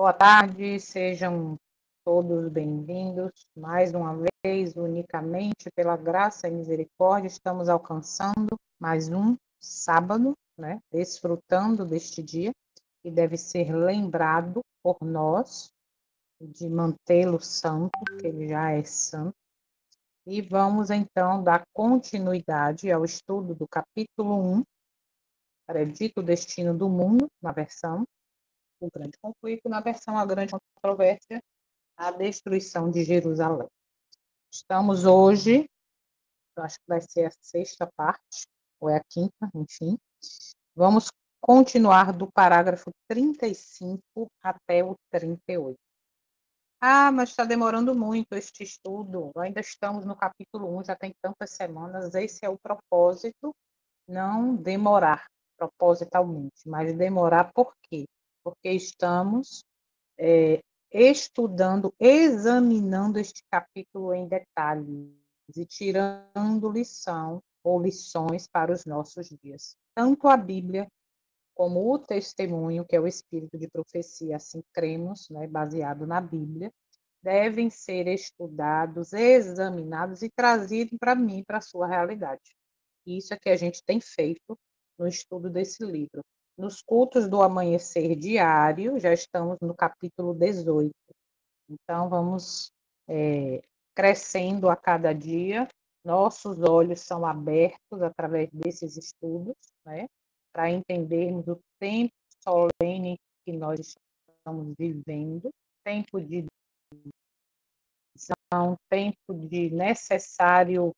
Boa tarde, sejam todos bem-vindos. Mais uma vez, unicamente pela graça e misericórdia, estamos alcançando mais um sábado, né? Desfrutando deste dia, que deve ser lembrado por nós, de mantê-lo santo, que ele já é santo. E vamos então dar continuidade ao estudo do capítulo 1, Predito o Destino do Mundo, na versão O Grande Conflito, na versão A Grande Controvérsia, a destruição de Jerusalém. Estamos hoje, acho que vai ser a sexta parte, ou é a quinta, enfim. Vamos continuar do parágrafo 35 até o 38. Ah, mas está demorando muito este estudo. Ainda estamos no capítulo 1, já tem tantas semanas. Esse é o propósito, não demorar propositalmente, mas demorar por quê? Porque estamos estudando, examinando este capítulo em detalhes e tirando lição ou lições para os nossos dias. Tanto a Bíblia como o testemunho, que é o espírito de profecia, assim cremos, né, baseado na Bíblia, devem ser estudados, examinados e trazidos para mim, para a sua realidade. Isso é que a gente tem feito no estudo desse livro. Nos cultos do amanhecer diário, já estamos no capítulo 18. Então, vamos crescendo a cada dia. Nossos olhos são abertos através desses estudos, né, para entendermos o tempo solene que nós estamos vivendo, tempo de decisão, tempo de necessário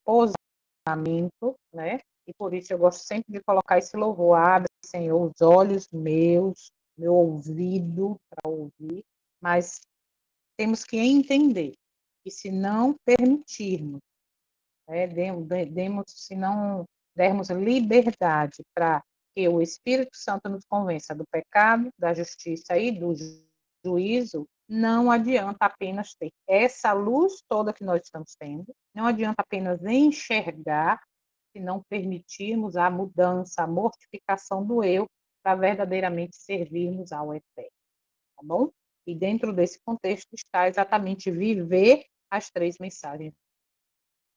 posicionamento, né? E por isso eu gosto sempre de colocar esse louvor. Abre, Senhor, os olhos meus, meu ouvido para ouvir, mas temos que entender que se não permitirmos, né, se não dermos liberdade para que o Espírito Santo nos convença do pecado, da justiça e do juízo, não adianta apenas ter essa luz toda que nós estamos tendo, não adianta apenas enxergar, se não permitirmos a mudança, a mortificação do eu, para verdadeiramente servirmos ao Eterno, tá bom? E dentro desse contexto está exatamente viver as três mensagens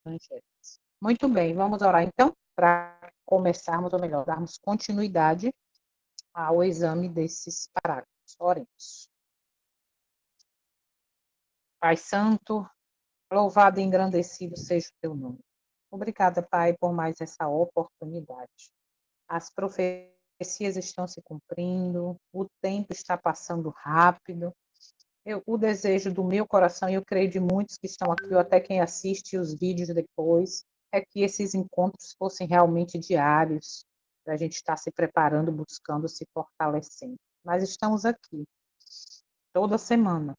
evangélicas. Muito bem, vamos orar então, para começarmos, ou melhor, darmos continuidade ao exame desses parágrafos. Oremos. Pai Santo, louvado e engrandecido seja o teu nome. Obrigada, Pai, por mais essa oportunidade. As profecias estão se cumprindo, o tempo está passando rápido. O desejo do meu coração, e eu creio de muitos que estão aqui, ou até quem assiste os vídeos depois, é que esses encontros fossem realmente diários, para a gente estar se preparando, buscando, se fortalecendo. Mas estamos aqui, toda semana,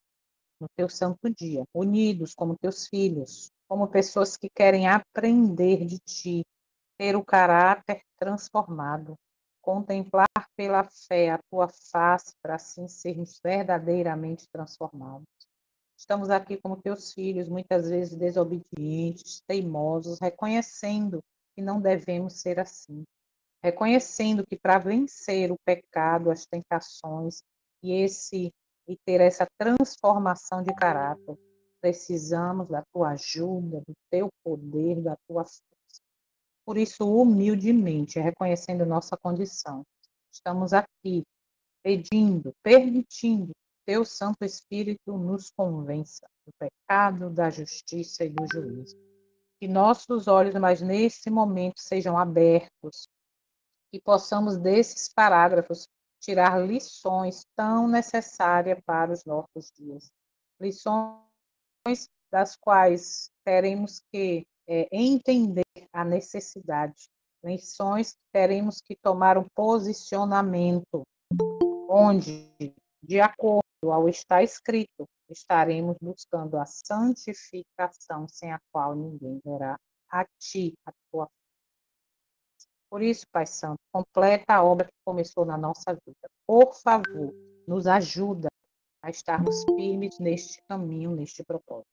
no teu santo dia, unidos como teus filhos, como pessoas que querem aprender de ti, ter o caráter transformado, contemplar pela fé a tua face para assim sermos verdadeiramente transformados. Estamos aqui como teus filhos, muitas vezes desobedientes, teimosos, reconhecendo que não devemos ser assim, reconhecendo que para vencer o pecado, as tentações e ter essa transformação de caráter, precisamos da tua ajuda, do teu poder, da tua força. Por isso, humildemente, reconhecendo nossa condição, estamos aqui pedindo, permitindo teu Santo Espírito nos convença do pecado, da justiça e do juízo. Que nossos olhos, mas nesse momento, sejam abertos, que possamos desses parágrafos tirar lições tão necessárias para os nossos dias. Lições das quais teremos que entender a necessidade. Lições que teremos que tomar um posicionamento, onde, de acordo ao está escrito, estaremos buscando a santificação, sem a qual ninguém verá a ti, a tua. Por isso, Pai Santo, completa a obra que começou na nossa vida. Por favor, nos ajuda a estarmos firmes neste caminho, neste propósito.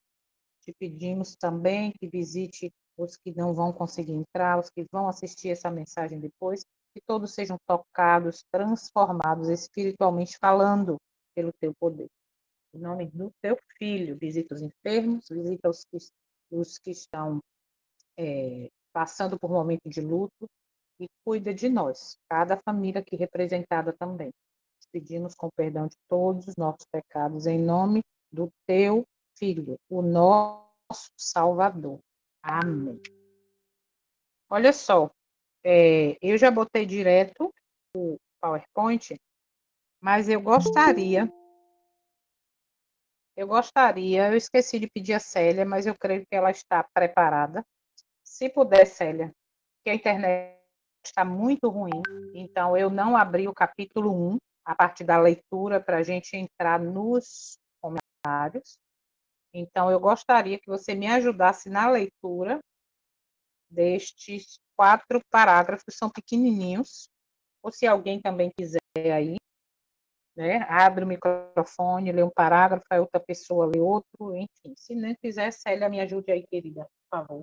Te pedimos também que visite os que não vão conseguir entrar, os que vão assistir essa mensagem depois, que todos sejam tocados, transformados espiritualmente falando, pelo teu poder. Em nome do teu filho, visita os enfermos, visita os que estão passando por um momento de luto e cuida de nós, cada família aqui representada também. Pedimos com perdão de todos os nossos pecados, em nome do teu Filho, o nosso Salvador. Amém. Olha só, eu já botei direto o PowerPoint, mas eu eu esqueci de pedir a Célia, mas eu creio que ela está preparada. Se puder, Célia, que a internet está muito ruim, então eu não abri o capítulo 1, a partir da leitura, para a gente entrar nos comentários. Então, eu gostaria que você me ajudasse na leitura destes 4 parágrafos, são pequenininhos, ou se alguém também quiser aí, né, abre o microfone, lê um parágrafo, a outra pessoa lê outro, enfim. Se não quiser, Célia, me ajude aí, querida, por favor.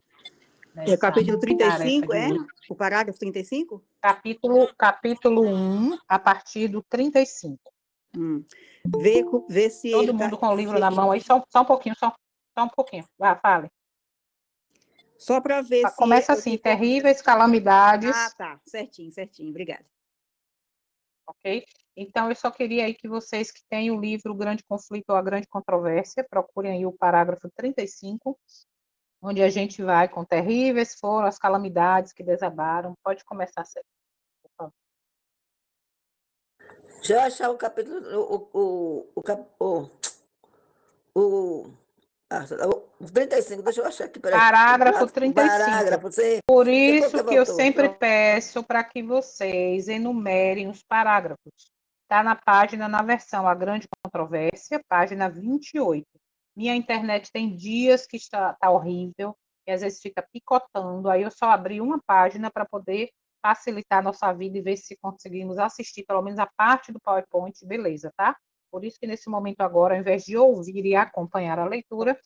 É o capítulo Tarefa 35, de é? hoje. O parágrafo 35? Capítulo 1, a partir do 35. Vê se Todo ele mundo com o livro se... na mão aí, só um pouquinho, só um pouquinho. Vai, fale. Só para ver se... Começa assim, terríveis calamidades. Ah, tá, certinho, obrigada. Ok? Então, eu só queria aí que vocês que têm o livro O Grande Conflito ou A Grande Controvérsia, procurem aí o parágrafo 35, onde a gente vai com terríveis foram as calamidades que desabaram. Pode começar, Sérgio, por favor. Deixa eu achar o capítulo, o 35, deixa eu achar aqui, peraí. Parágrafo 35. Parágrafo, Por você isso que eu voltou. sempre peço para que vocês enumerem os parágrafos. Está na versão A Grande Controvérsia, página 28. Minha internet tem dias que está horrível, e às vezes fica picotando, aí eu só abri uma página para poder facilitar a nossa vida e ver se conseguimos assistir pelo menos a parte do PowerPoint, beleza, tá? Por isso que nesse momento agora, ao invés de ouvir e acompanhar a leitura,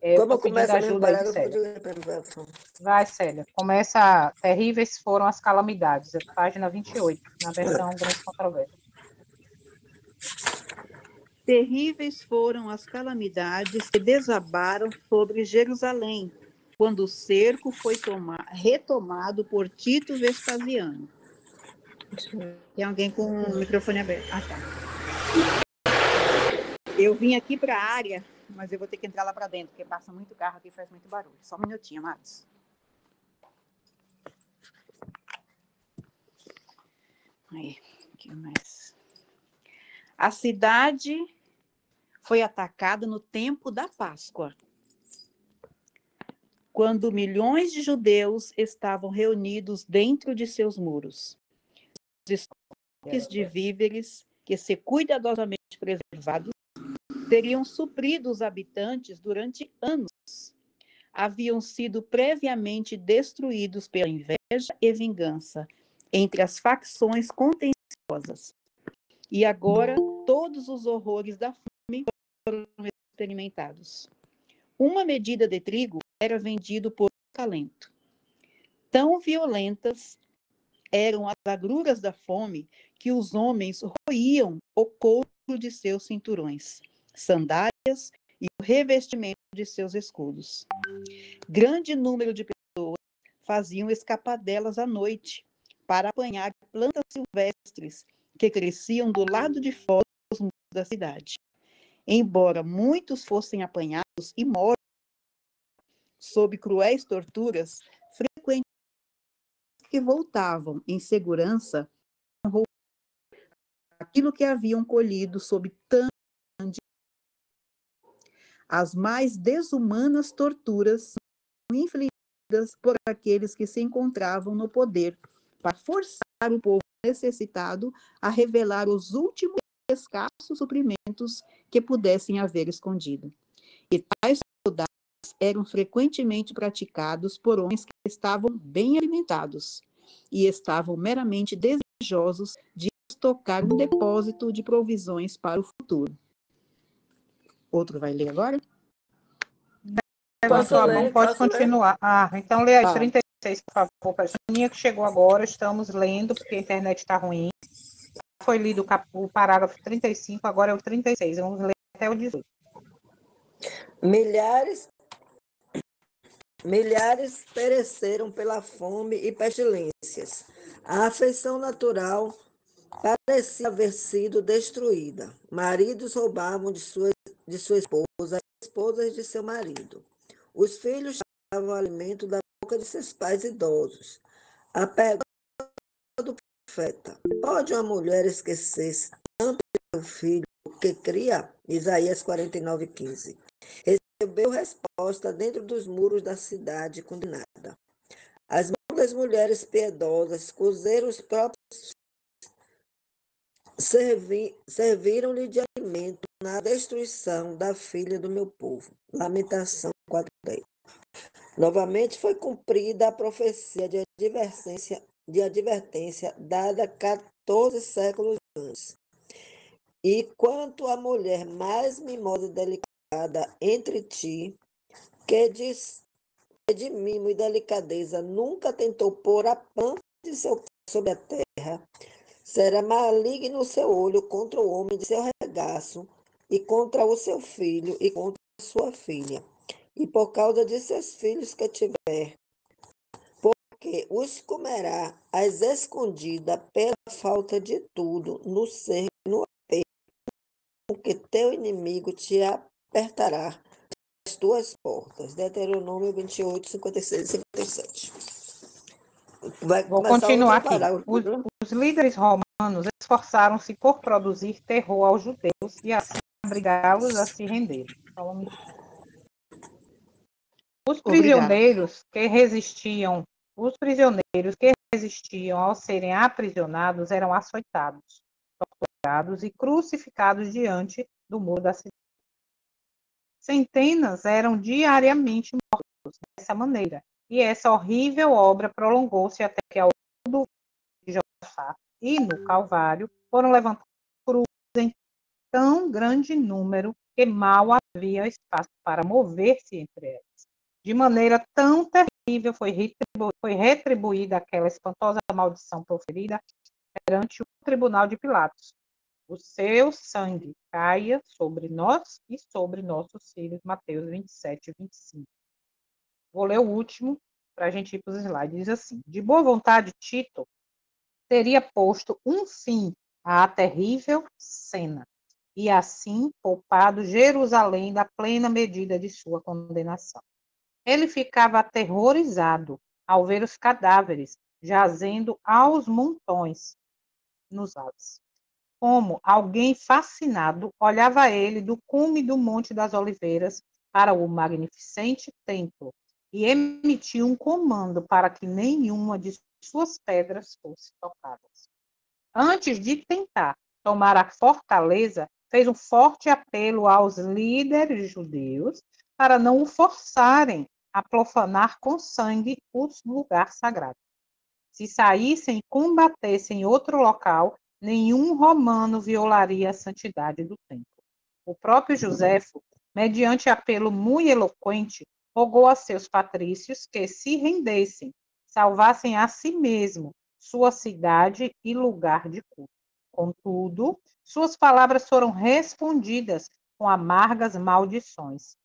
eu Como estou pedindo começa mesmo o ajuda aí de parágrafo? Célia. Vai, Célia. Começa, terríveis foram as calamidades, página 28, na versão Grande Controvérsia. Terríveis foram as calamidades que desabaram sobre Jerusalém, quando o cerco foi retomado por Tito Vespasiano. Tem alguém com o microfone aberto. Ah, tá. Eu vim aqui para a área, mas eu vou ter que entrar lá para dentro, porque passa muito carro aqui e faz muito barulho. Só um minutinho, amados. Aí, aqui mais. A cidade foi atacada no tempo da Páscoa, quando milhões de judeus estavam reunidos dentro de seus muros. Os estoques de víveres que se cuidadosamente preservados teriam suprido os habitantes durante anos. Haviam sido previamente destruídos pela inveja e vingança entre as facções contenciosas. E agora todos os horrores da fome foram experimentados. Uma medida de trigo era vendido por um talento. Tão violentas eram as agruras da fome que os homens roíam o couro de seus cinturões, sandálias e o revestimento de seus escudos. Grande número de pessoas faziam escapadelas à noite para apanhar plantas silvestres que cresciam do lado de fora dos muros da cidade. Embora muitos fossem apanhados e mortos sob cruéis torturas, frequentemente que voltavam em segurança aquilo que haviam colhido sob tão grande. As mais desumanas torturas são infligidas por aqueles que se encontravam no poder para forçar o povo necessitado a revelar os últimos escassos suprimentos que pudessem haver escondido. E tais soldados eram frequentemente praticados por homens que estavam bem alimentados e estavam meramente desejosos de estocar um depósito de provisões para o futuro. Outro vai ler agora? Pode continuar. Então lê aí, 36, por favor, para a Janinha que chegou agora, estamos lendo, porque a internet está ruim. foi lido o parágrafo 35, agora é o 36. Vamos ler até o 18. Milhares pereceram pela fome e pestilências. A afeição natural parecia haver sido destruída. Maridos roubavam de sua esposa, as esposas de seu marido. Os filhos tiravam o alimento da boca de seus pais idosos. A pergunta do profeta: pode uma mulher esquecer-se tanto de seu filho que cria? Isaías 49:15. Recebeu resposta dentro dos muros da cidade condenada. As mãos das mulheres piedosas cozeram os próprios, serviram-lhe de alimento na destruição da filha do meu povo. Lamentação 4:10. Novamente foi cumprida a profecia de advertência dada 14 séculos antes. E quanto à mulher mais mimosa e delicada entre ti, que de mimo e delicadeza nunca tentou pôr a planta de seu pé sobre a terra, será maligno o seu olho contra o homem de seu regaço, e contra o seu filho, e contra a sua filha, e por causa de seus filhos que tiver, porque os comerá às escondidas pela falta de tudo, no cerco e no aperto, porque teu inimigo te apertará as tuas portas. Deuteronômio 28, 56 e 57. Vai Vou começar continuar outro aqui. parágrafo. Os líderes romanos esforçaram-se por produzir terror aos judeus e assim obrigá-los a se renderem. Os prisioneiros que resistiam ao serem aprisionados eram açoitados, torturados e crucificados diante do muro da cidade. Centenas eram diariamente mortos dessa maneira, e essa horrível obra prolongou-se até que ao longo de Josafá e no Calvário foram levantadas cruzes em tão grande número que mal havia espaço para mover-se entre elas. De maneira tão terrível foi retribuída aquela espantosa maldição proferida perante o tribunal de Pilatos. O seu sangue caia sobre nós e sobre nossos filhos. Mateus 27, 25. Vou ler o último para a gente ir para os slides. Diz assim: de boa vontade, Tito teria posto um fim à terrível cena e assim poupado Jerusalém da plena medida de sua condenação. Ele ficava aterrorizado ao ver os cadáveres jazendo aos montões nos ares. Como alguém fascinado olhava ele do cume do Monte das Oliveiras para o magnificente templo e emitia um comando para que nenhuma de suas pedras fosse tocada. Antes de tentar tomar a fortaleza, fez um forte apelo aos líderes judeus para não o forçarem a profanar com sangue o lugar sagrado. Se saíssem e combatessem em outro local, nenhum romano violaria a santidade do templo. O próprio Joséfo, mediante apelo muito eloquente, rogou a seus patrícios que se rendessem, salvassem a si mesmo sua cidade e lugar de culto. Contudo, suas palavras foram respondidas com amargas maldições.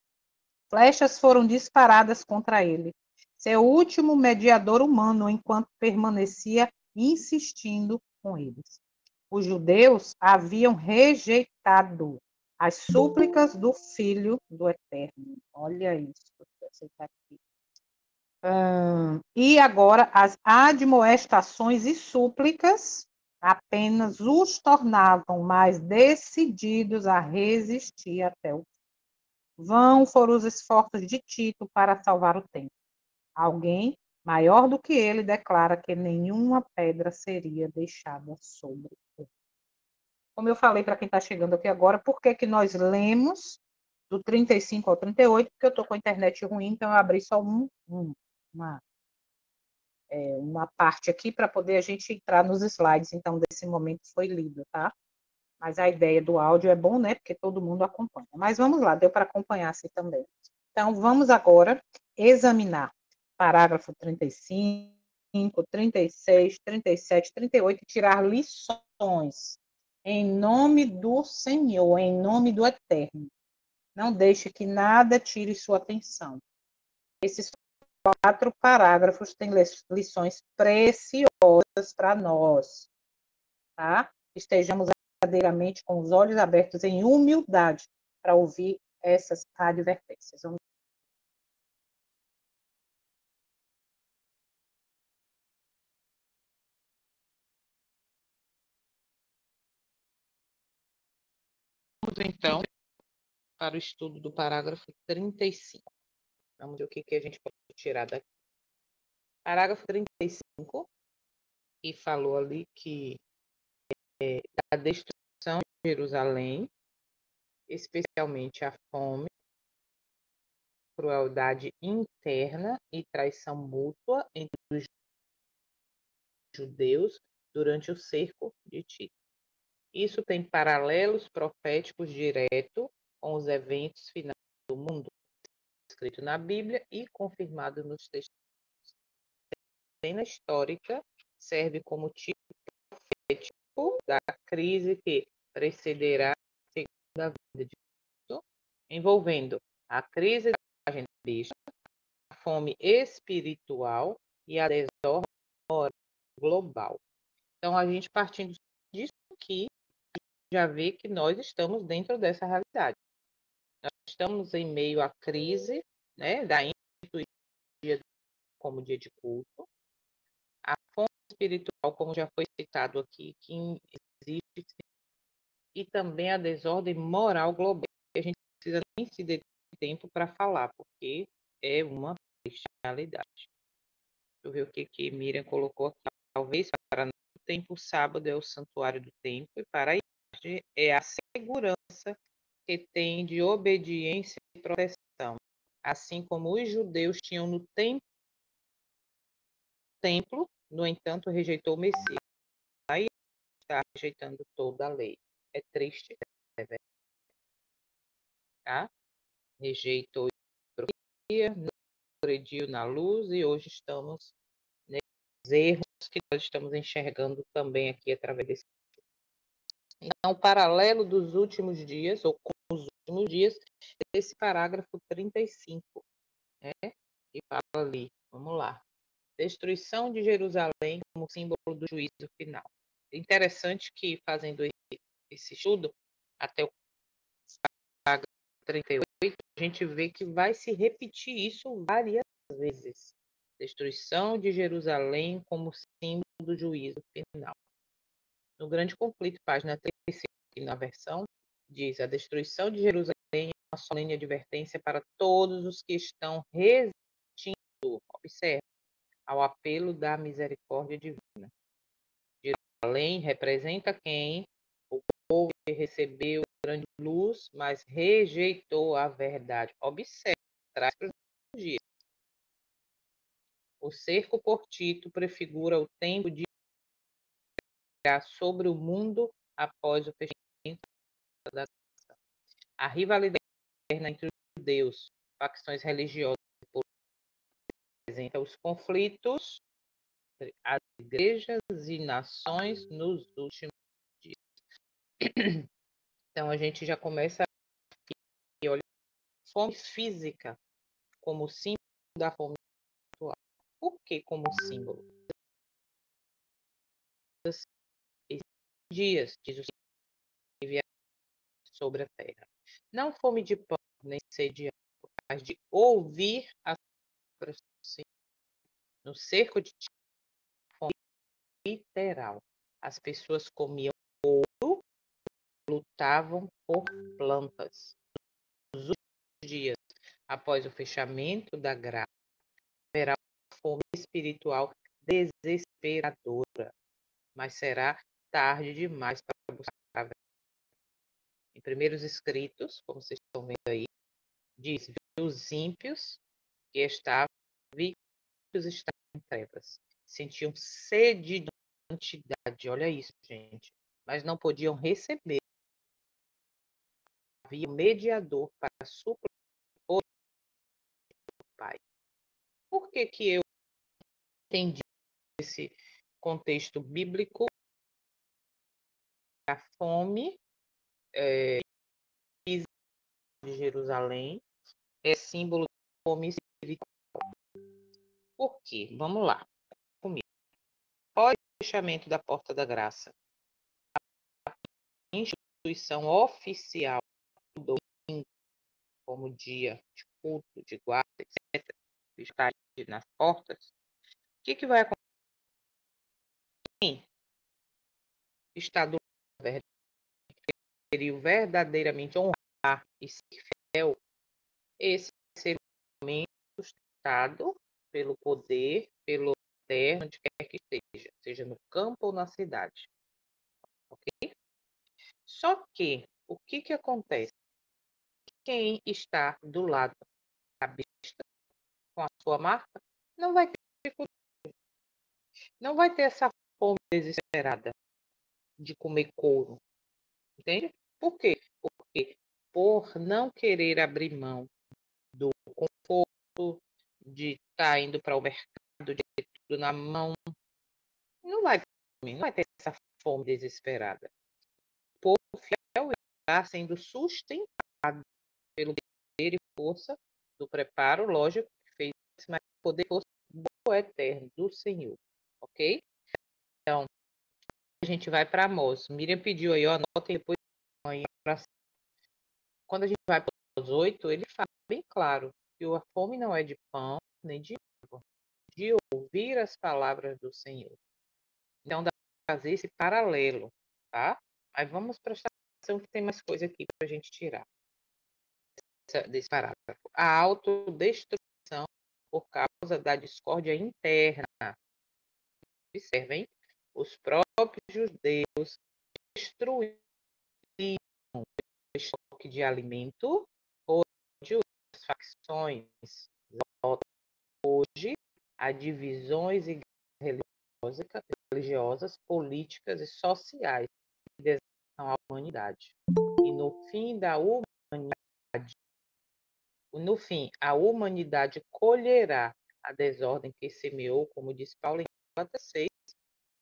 Flechas foram disparadas contra ele, seu último mediador humano, enquanto permanecia insistindo com eles. Os judeus haviam rejeitado as súplicas do Filho do Eterno. Olha isso. E agora as admoestações e súplicas apenas os tornavam mais decididos a resistir até o fim. Vão foram os esforços de Tito para salvar o templo. Alguém maior do que ele declara que nenhuma pedra seria deixada sobre ele. Como eu falei para quem está chegando aqui agora, por que nós lemos do 35 ao 38? Porque eu estou com a internet ruim, então eu abri só uma parte aqui para poder a gente entrar nos slides. Então, desse momento foi lido, tá? Mas a ideia do áudio é bom, né? Porque todo mundo acompanha. Mas vamos lá, deu para acompanhar assim também. Então, vamos agora examinar parágrafo 35, 36, 37, 38 e tirar lições em nome do Senhor, em nome do Eterno. Não deixe que nada tire sua atenção. Esses 4 parágrafos têm lições preciosas para nós, tá? Estejamos verdadeiramente com os olhos abertos em humildade para ouvir essas advertências. Vamos então para o estudo do parágrafo 35. Vamos ver o que a gente pode tirar daqui. Parágrafo 35, que falou ali que a destruição de Jerusalém, especialmente a fome, crueldade interna e traição mútua entre os judeus durante o cerco de Tito. Isso tem paralelos proféticos direto com os eventos finais do mundo, escrito na Bíblia e confirmado nos textos. A cena histórica serve como tipo profético da crise que precederá a segunda vinda de Cristo, envolvendo a crise da agenda besta, a fome espiritual e a desordem moral global. Então, a gente partindo disso aqui, já vê que nós estamos dentro dessa realidade. Nós estamos em meio à crise, né, da instituição como dia de culto, a fome espiritual, como já foi citado aqui, que existe, e também a desordem moral global. A gente precisa nem se dedicar tempo para falar, porque é uma realidade. Deixa eu ver o que Miriam colocou aqui. Talvez para nós o tempo sábado é o santuário do tempo, e para a igreja é a segurança que tem de obediência e proteção, assim como os judeus tinham no templo, no entanto, rejeitou o Messias. Aí está rejeitando toda a lei. É triste, é verdade, tá? Rejeitou a profecia, não progrediu na luz e hoje estamos nesses erros que nós estamos enxergando também aqui através desse. Então, o paralelo dos últimos dias, ou com os últimos dias, esse parágrafo 35, né? Que fala ali, vamos lá. Destruição de Jerusalém como símbolo do juízo final. Interessante que, fazendo esse estudo, até o parágrafo 38, a gente vê que vai se repetir isso várias vezes. Destruição de Jerusalém como símbolo do juízo final. No Grande Conflito, página 35, na versão, diz: a destruição de Jerusalém é uma solene advertência para todos os que estão resistindo, observe, ao apelo da misericórdia divina. Jerusalém representa quem? O povo que recebeu grande luz, mas rejeitou a verdade. Observe, traz para os dias. O cerco por Tito prefigura o tempo de sobre o mundo após o fechamento da nação. A rivalidade interna entre os judeus, facções religiosas, representa os conflitos entre as igrejas e nações nos últimos dias. Então, a gente já começa a olhar fome física como símbolo da fome espiritual. Por que como símbolo? Esses dias, diz o Senhor, sobre a terra. Não fome de pão, nem sede de água, mas de ouvir a palavra do Senhor. No cerco de fome literal, as pessoas comiam ouro, lutavam por plantas. Nos últimos dias, após o fechamento da graça, haverá uma fome espiritual desesperadora, mas será tarde demais para buscar a verdade. Em primeiros escritos, como vocês estão vendo aí, diz: os ímpios que estavam em trevas sentiam sede de santidade, olha isso, gente, mas não podiam receber. Havia um mediador para suprir o Pai. Por que eu entendi esse contexto bíblico a fome de Jerusalém é símbolo de fome espiritual. Por quê? Vamos lá, comigo. Após o fechamento da Porta da Graça, a instituição oficial do domingo, como dia de culto, de guarda, etc., está nas portas, o que vai acontecer? Quem está do lado verdadeiramente honrar e ser fiel, esse ser humano sustentado pelo poder, pelo terra, onde quer que esteja, seja no campo ou na cidade. Ok? Só que, o que acontece? Quem está do lado da besta, com a sua marca, não vai ter dificuldade, não vai ter essa fome desesperada de comer couro. Entende? Por quê? Porque por não querer abrir mão do conforto, de estar indo para o mercado, de ter tudo na mão, não vai comer, não vai ter essa fome desesperada. O povo fiel está sendo sustentado pelo poder e força do preparo, lógico, que fez isso, mas o poder e força do eterno, do Senhor. Ok? Então, a gente vai para Amós. Miriam pediu aí, ó, anotem depois aí para quando a gente vai para os 8, ele fala bem claro que a fome não é de pão, nem de água, de ouvir as palavras do Senhor. Então, dá para fazer esse paralelo, tá? Aí vamos prestar atenção que tem mais coisa aqui para a gente tirar desse parágrafo. A autodestruição por causa da discórdia interna. Observem, os próprios judeus destruíram o estoque de alimento por as facções. Hoje, há divisões religiosas, políticas e sociais que desgastam a humanidade. E no fim, a humanidade colherá a desordem que semeou, como diz Paulo em Gálatas 6,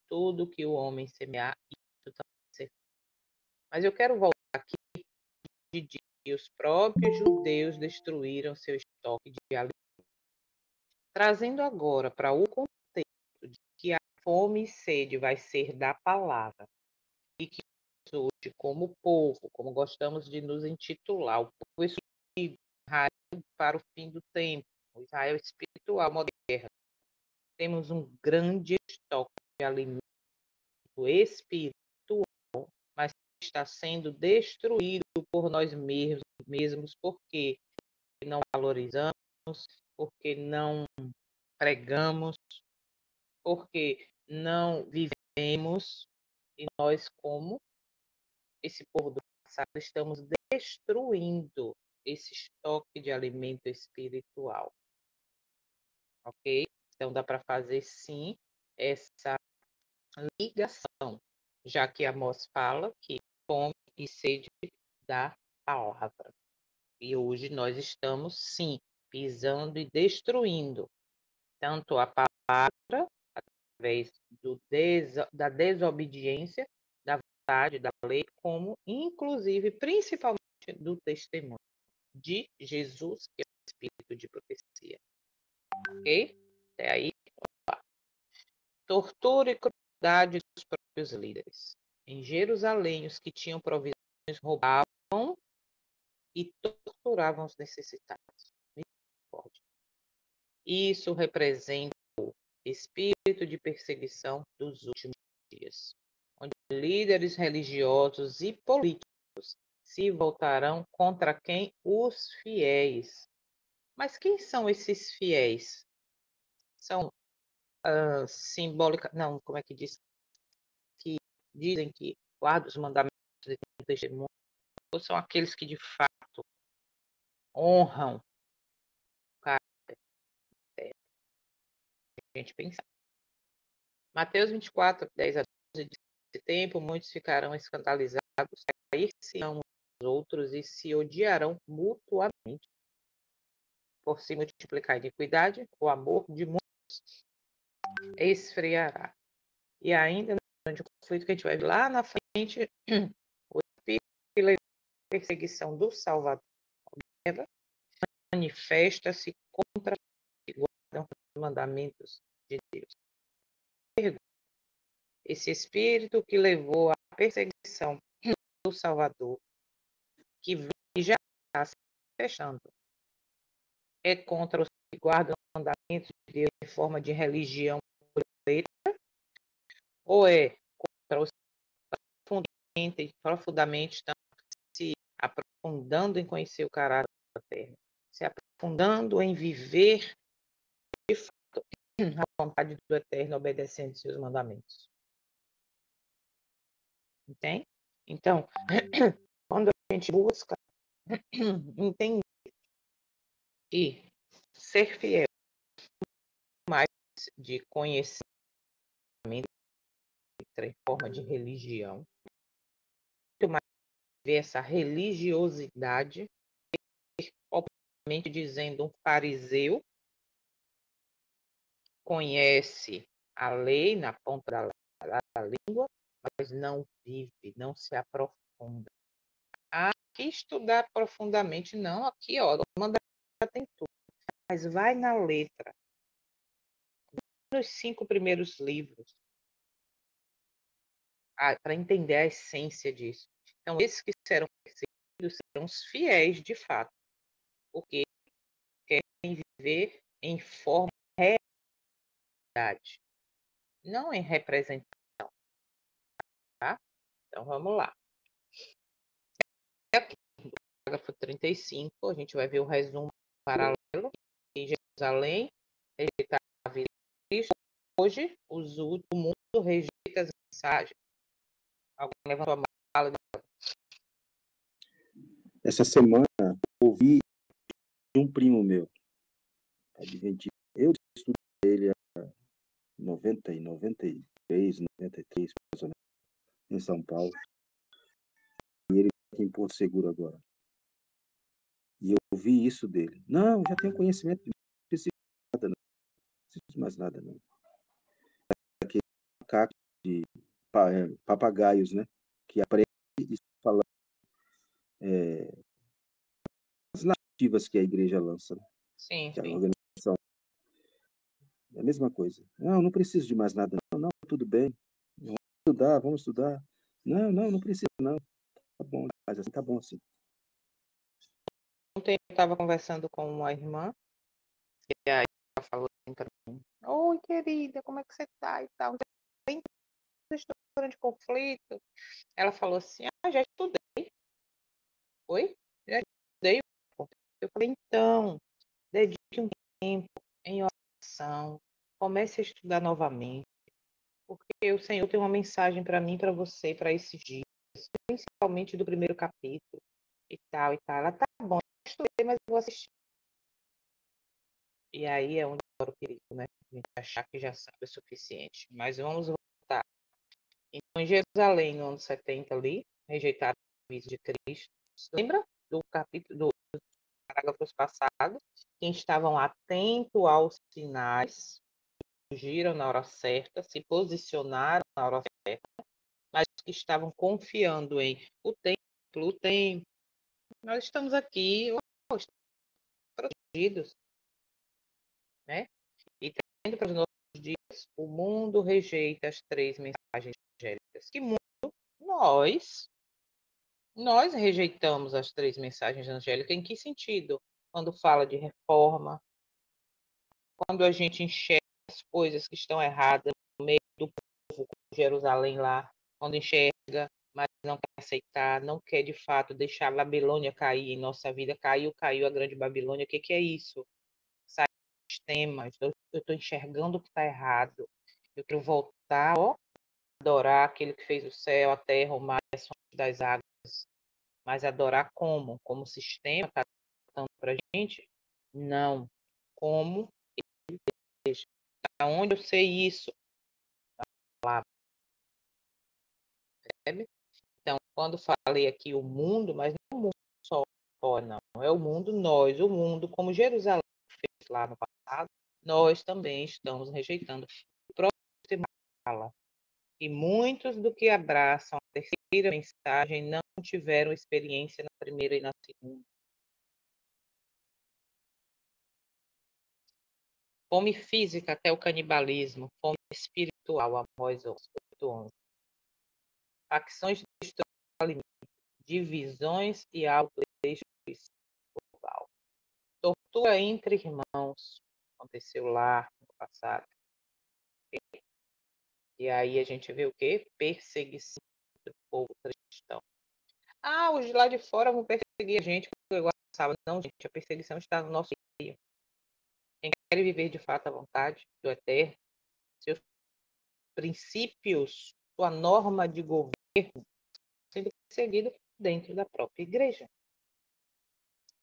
tudo que o homem semear, isso também será. Mas eu quero voltar aqui de dizer que os próprios judeus destruíram seu estoque de alimento. Trazendo agora para o contexto de que a fome e sede vai ser da palavra e que hoje, como povo, como gostamos de nos intitular, o povo escolhido, Israel para o fim do tempo, o Israel espiritual moderno, temos um grande estoque de alimento espiritual, mas está sendo destruído por nós mesmos porque não valorizamos, porque não pregamos, porque não vivemos, e nós, como esse povo do passado, estamos destruindo esse estoque de alimento espiritual. Ok? Então, dá para fazer, sim, essa ligação, já que Amós fala que fome e sede da palavra. E hoje nós estamos, sim, pisando e destruindo tanto a palavra, através da desobediência, da vontade, da lei, como, inclusive, principalmente, do testemunho de Jesus, que é o Espírito de profecia. Ok? Até aí. Tortura e crueldade dos próprios líderes. Em Jerusalém, os que tinham provisões roubavam e torturavam os necessitados. Misericórdia. Isso representa o espírito de perseguição dos últimos dias, onde líderes religiosos e políticos se voltarão contra quem? Os fiéis. Mas quem são esses fiéis? São simbólica, não, como é que diz? Que dizem que guardam os mandamentos e têm testemunho, ou são aqueles que de fato honram o caráter? A gente pensar. Mateus 24, 10 a 12, diz: nesse tempo muitos ficarão escandalizados, cair-se-ão uns aos outros e se odiarão mutuamente. Por se multiplicar a iniquidade, o amor de muitos esfriará. E ainda grande conflito que a gente vai ver lá na frente, o espírito que levou a perseguição do Salvador manifesta-se contra os que guardam os mandamentos de Deus. Esse espírito que levou à perseguição do Salvador, que já está se fechando, é contra os que guardam os mandamentos de Deus em forma de religião ou é contra os que profundamente estão se aprofundando em conhecer o caráter da terra, se aprofundando em viver de fato a vontade do Eterno, obedecendo seus mandamentos. Entende? Então, quando a gente busca entender e ser fiel mais de conhecimento em forma de religião, muito mais ver essa religiosidade, obviamente dizendo um fariseu conhece a lei na ponta da língua, mas não vive, não se aprofunda. Aqui estudar profundamente, não, aqui, ó, manda tem tudo, mas vai na letra. Nos 5 primeiros livros, para entender a essência disso. Então, esses que serão perseguidos serão os fiéis de fato, porque querem viver em forma de realidade, não em representação. Tá? Então, vamos lá. Aqui, no parágrafo 35, a gente vai ver o resumo paralelo. Em Jerusalém, rejeitar a vida de Cristo. Hoje, o mundo rejeita as mensagens. Alguém levantou a mão. Fala. Essa semana, ouvi de um primo meu, adventista. Eu estudei ele há 93, mais ou menos, em São Paulo. E ele está em Porto Seguro agora. E eu ouvi isso dele. Não, já tenho conhecimento, não preciso de nada, não. Não preciso mais nada, não. Aquele macaco de papagaios, né? Que aprende e fala as narrativas que a igreja lança. Sim, Que a sim. organização. É a mesma coisa. Não preciso de mais nada, não, tudo bem. Vamos estudar. Não precisa, não. Tá bom, mas assim tá bom assim. Ontem eu estava conversando com uma irmã, e aí ela falou assim para mim: oi, querida, como é que você tá e tal? Bem, estou de conflito. Ela falou assim: já estudei. Oi? Já estudei. Eu falei: então, dedique um tempo em oração, comece a estudar novamente, porque o Senhor tem uma mensagem para mim, para você, para esses dias, principalmente do primeiro capítulo e tal e tal. Ela tá bom, eu estudei, mas eu vou assistir. E aí é onde mora o perigo, né? A gente achar que já sabe o suficiente. Mas vamos voltar. Então, em Jerusalém, no ano 70 ali, rejeitaram o aviso de Cristo. Lembra do capítulo, dos parágrafos passados? Quem estavam atentos aos sinais, fugiram na hora certa, se posicionaram na hora certa, mas que estavam confiando em o tempo. Nós estamos aqui, protegidos, né? E tendo para os nossos dias, o mundo rejeita as 3 mensagens angélicas. Que mundo? Nós rejeitamos as 3 mensagens angélicas. Em que sentido? Quando fala de reforma, quando a gente enxerga as coisas que estão erradas no meio do povo, como Jerusalém lá, quando enxerga, mas não quer aceitar, não quer de fato deixar a Babilônia cair em nossa vida. Caiu a grande Babilônia. O que é isso? Sai dos temas. Eu estou enxergando o que está errado. Eu quero voltar, adorar aquele que fez o céu, a terra, o mar e as fontes das águas. Mas adorar como? Como sistema está dando para a gente? Não. Como ele deixa. Onde eu sei isso? Percebe? Então, quando falei aqui o mundo, mas não o mundo só, não. É o mundo nós, o mundo como Jerusalém fez lá no passado, nós também estamos rejeitando. O próprio sistema fala E muitos do que abraçam a terceira mensagem não tiveram experiência na primeira e na segunda. Fome física até o canibalismo, fome espiritual, Amós 8:11. Facções de destruição do alimento, divisões e autodestruição global. Tortura entre irmãos, aconteceu lá no passado. E aí a gente vê o quê? Perseguição do povo cristão. Ah, os de lá de fora vão perseguir a gente, porque eu gostava. Não, gente, a perseguição está no nosso meio. Quem quer viver de fato a vontade do Eterno, seus princípios, sua norma de governo, sendo perseguido dentro da própria igreja.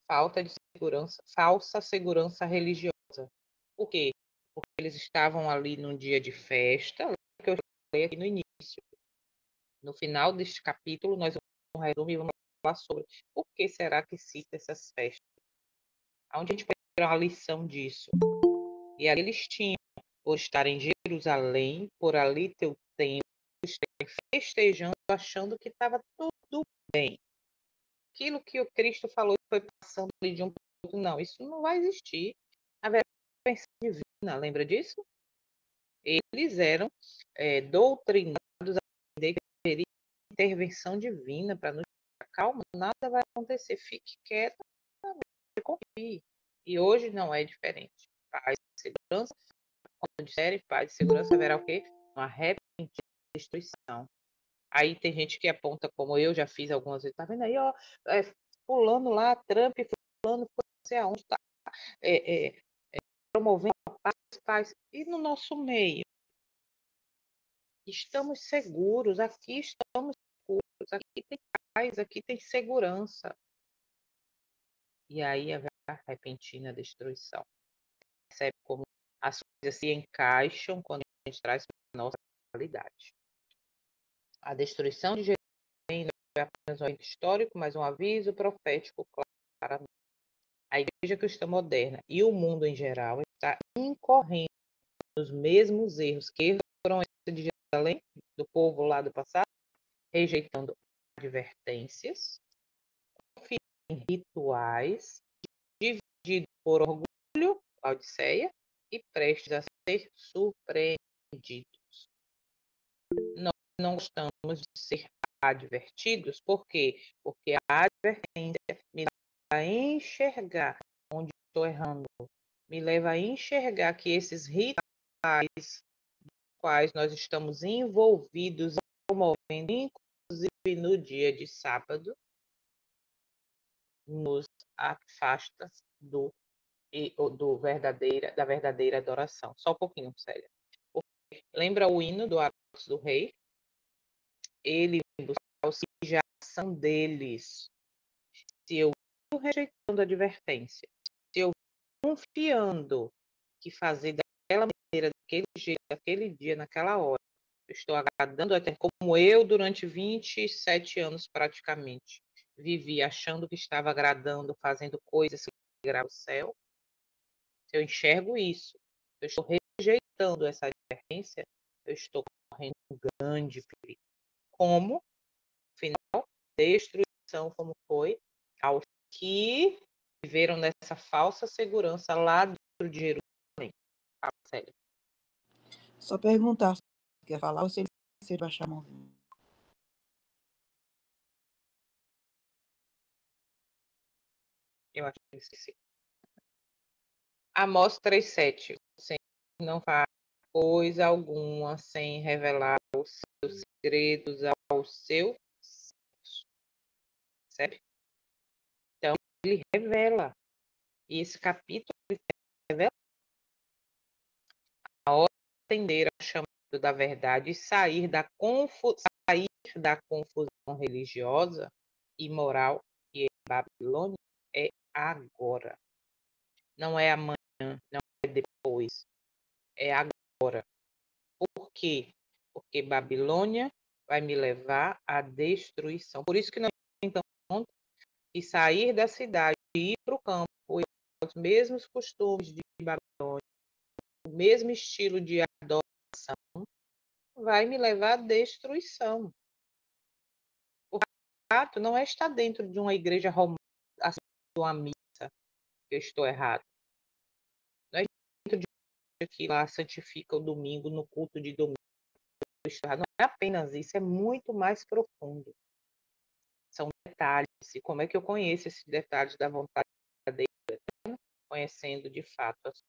Falta de segurança, falsa segurança religiosa. Por quê? Porque eles estavam ali num dia de festa, que eu falei aqui no início. No final deste capítulo, nós vamos resumir e vamos falar sobre por que será que cita essas festas. Onde a gente pode tirar uma lição disso? E ali eles tinham, por estar em Jerusalém, por ali ter o templo, estarem festejando, achando que estava tudo bem. Aquilo que o Cristo falou foi passando ali de um para outro. Não, isso não vai existir. Haverá intervenção divina, lembra disso? Eles eram doutrinados a entender que haveria intervenção divina para nos dizer, calma, nada vai acontecer, fique quieto, confie. E hoje não é diferente. Paz e segurança, quando disserem paz e segurança, haverá o quê? Uma repentina destruição. Aí tem gente que aponta, como eu já fiz algumas vezes, tá vendo aí, ó, fulano lá, Trump, fulano, foi não sei aonde, tá promovendo a paz, e no nosso meio. Estamos seguros, aqui estamos seguros, aqui tem paz, aqui tem segurança. E aí haverá repentina destruição. Percebe como as coisas se encaixam quando a gente traz para a nossa realidade. A destruição de Jerusalém não é apenas um evento histórico, mas um aviso profético claro. A igreja cristã moderna e o mundo em geral está incorrendo nos mesmos erros que foram esses de Jerusalém, do povo lá do passado, rejeitando advertências, confiando em rituais, dividido por orgulho, Laodiceia, e prestes a ser surpreendidos. Nós não gostamos de ser advertidos, por quê? Porque a advertência me leva a enxergar onde estou errando, me leva a enxergar que esses rituais quais nós estamos envolvidos, promovendo, inclusive no dia de sábado, nos afasta da verdadeira adoração. Só um pouquinho, Célia. Lembra o hino do Aros do Rei? Ele busca a auxiliação deles. Se eu estou rejeitando a advertência, se eu confiando que fazer daquela maneira, daquele jeito, daquele dia, naquela hora, eu estou agradando até como eu durante 27 anos praticamente vivi achando que estava agradando, fazendo coisas que alegravam o céu. Se eu enxergo isso, eu estou rejeitando essa advertência, eu estou correndo um grande perigo. Como, final, destruição, como foi aos que viveram nessa falsa segurança lá dentro de Jerusalém. Sério. Só perguntar se quer falar ou se ele baixar a mão. Eu acho que esqueci. Amós 3:7. O Senhor não faz coisa alguma sem revelar os seus segredos ao seu servo. Certo? Então, ele revela. E esse capítulo ele revela a hora de atender ao chamado da verdade e sair da confusão religiosa e moral que é Babilônia é agora. Não é amanhã, não é depois. É agora. Por quê? Porque Babilônia vai me levar à destruição. Por isso que nós então que sair da cidade e ir para o campo, os mesmos costumes de Babilônia, o mesmo estilo de adoração, vai me levar à destruição. O fato não é estar dentro de uma igreja romana, assim, de uma missa, que eu estou errado. Não é dentro de uma igreja que lá santifica o domingo, no culto de domingo. Não é apenas isso, é muito mais profundo. São detalhes. E como é que eu conheço esses detalhes da vontade dele? Conhecendo de fato a sua,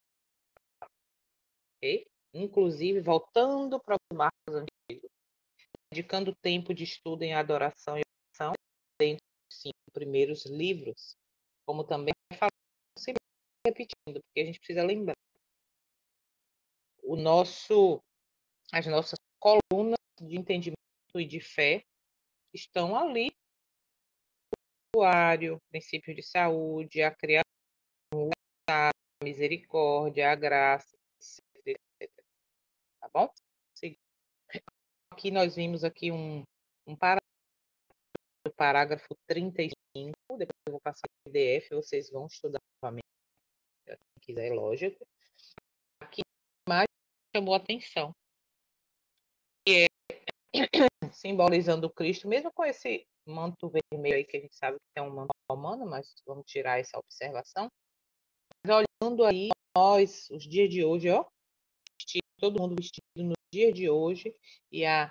ok? Inclusive, voltando para os marcos antigos, dedicando tempo de estudo em adoração e oração dentro dos 5 primeiros livros, como também falamos, sempre repetindo, porque a gente precisa lembrar. As nossas colunas de entendimento e de fé estão ali. O santuário, princípios de saúde, a criação, a misericórdia, a graça, etc. Tá bom? Aqui nós vimos aqui um parágrafo 35, depois eu vou passar o PDF, vocês vão estudar novamente, quem quiser, lógico. Aqui mais chamou a atenção, que é simbolizando o Cristo, mesmo com esse manto vermelho aí, que a gente sabe que é um manto romano, mas vamos tirar essa observação. Mas olhando aí, nós, os dias de hoje, ó, todo mundo vestido no dia de hoje, e a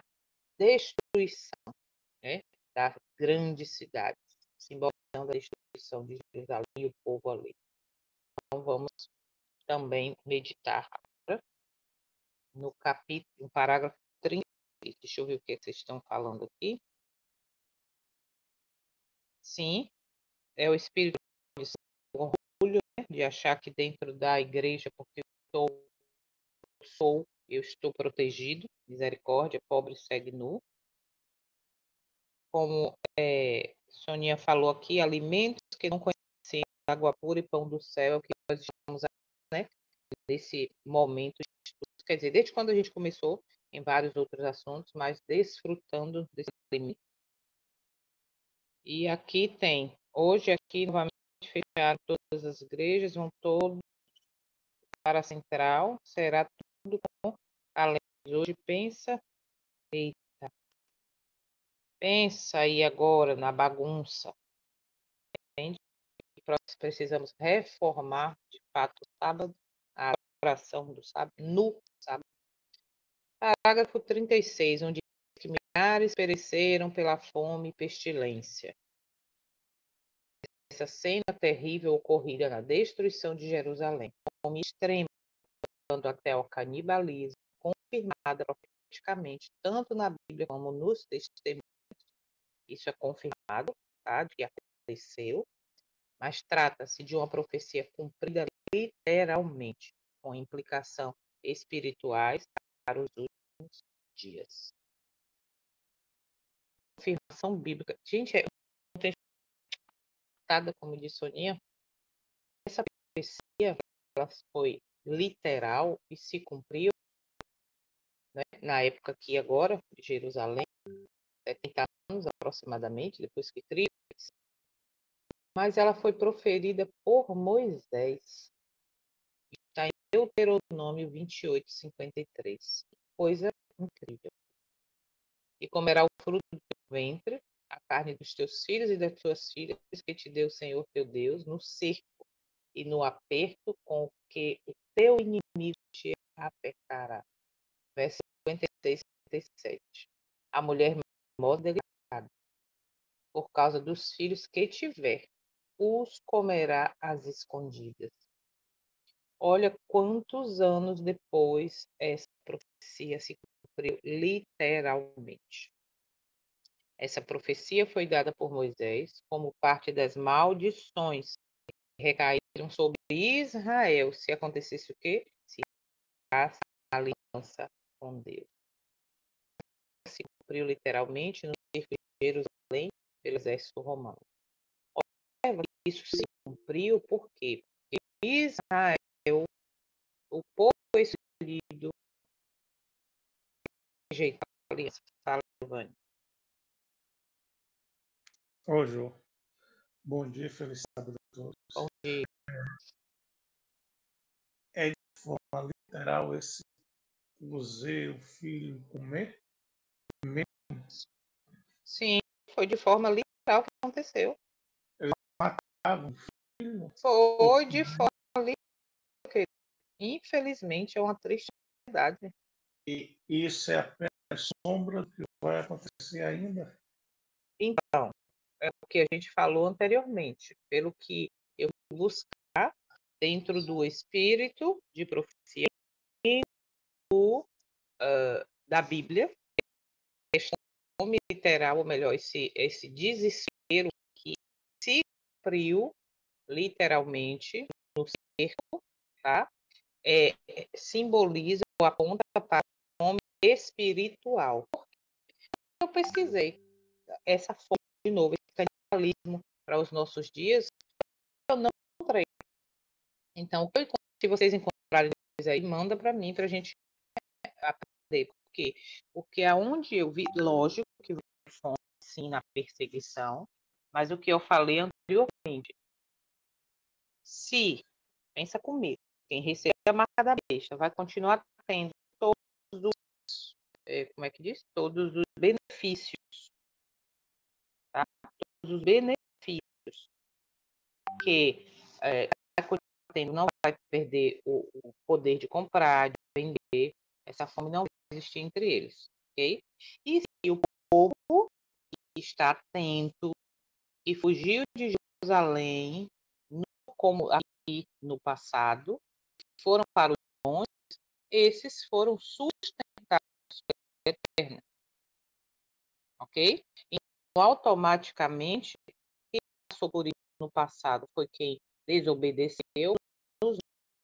destruição, né, da grande cidade, simbolizando a destruição de Jerusalém e o povo ali. Então vamos também meditar agora no capítulo, no parágrafo 30. Deixa eu ver o que vocês estão falando aqui. Sim, é o espírito de orgulho, né, de achar que dentro da igreja, porque eu estou protegido, misericórdia, pobre segue nu. Como Soninha falou aqui, alimentos que não conhecemos, água pura e pão do céu, é o que nós estamos, né, nesse momento de estudo. Quer dizer, desde quando a gente começou em vários outros assuntos, mas desfrutando desse alimento. E aqui tem, hoje aqui novamente fecharam todas as igrejas, vão todos para a central, será tudo com além de hoje. Pensa aí agora na bagunça, entende? Precisamos reformar, de fato, o sábado, a oração do sábado, no sábado. Parágrafo 36, onde diz que milhares pereceram pela fome e pestilência. Essa cena terrível ocorrida na destruição de Jerusalém, fome extrema, levando até ao canibalismo, confirmada profeticamente, tanto na Bíblia como nos testemunhos. Isso é confirmado, tá, de que aconteceu, mas trata-se de uma profecia cumprida literalmente, com implicação espirituais para os últimos dias. Confirmação bíblica. Gente, não tem nada, como disse Soninha, essa profecia ela foi literal e se cumpriu, né, na época aqui agora, de Jerusalém, 70 anos aproximadamente, depois que Cristo, mas ela foi proferida por Moisés. Está em Deuteronômio 28, 53. Coisa incrível. E comerá o fruto do teu ventre, a carne dos teus filhos e das tuas filhas, que te deu o Senhor teu Deus, no cerco e no aperto com que o teu inimigo te apertará. Verso 56 e 57. A mulher mais delicada, por causa dos filhos que tiver, os comerá às escondidas. Olha quantos anos depois essa profecia se cumpriu literalmente. Essa profecia foi dada por Moisés como parte das maldições que recaíram sobre Israel se acontecesse o quê? Se a aliança com Deus. Se cumpriu literalmente no cerco de Jerusalém pelo exército romano. Observa que isso se cumpriu por quê? Porque Israel, o povo escolhido, rejeitou a aliança. Fala, Giovanni. Ô, Jô. Bom dia, feliz sábado a todos. Bom dia. É de forma literal você, o filho, comer? Sim, foi de forma literal que aconteceu. Ah, o filho? Foi de forma literal. Infelizmente, é uma triste verdade. E isso é apenas sombra do que vai acontecer ainda? Então, é o que a gente falou anteriormente. Pelo que eu vou buscar dentro do espírito de profecia e da Bíblia, esse nome literal, ou melhor, esse desespero que se cumpriu literalmente no cerco, tá? Simboliza ou aponta para o nome espiritual. Eu pesquisei essa forma de novo, esse canibalismo para os nossos dias, eu não encontrei. Então, se vocês encontrarem aí, manda para mim para a gente aprender. Por quê? Porque aonde eu vi, lógico que fome, sim, na perseguição, mas o que eu falei anteriormente, se, pensa comigo, quem recebe a marca da besta vai continuar tendo todos os, como é que diz? Todos os benefícios, tá? Todos os benefícios que vai continuar tendo, não vai perder o poder de comprar, de vender, essa fome não vai existir entre eles, ok? E se o povo está atento e fugiu de Jerusalém, como aqui no passado, foram para os montes, esses foram sustentados pela Eterna, ok? Então, automaticamente, quem passou por isso no passado foi quem desobedeceu. Nos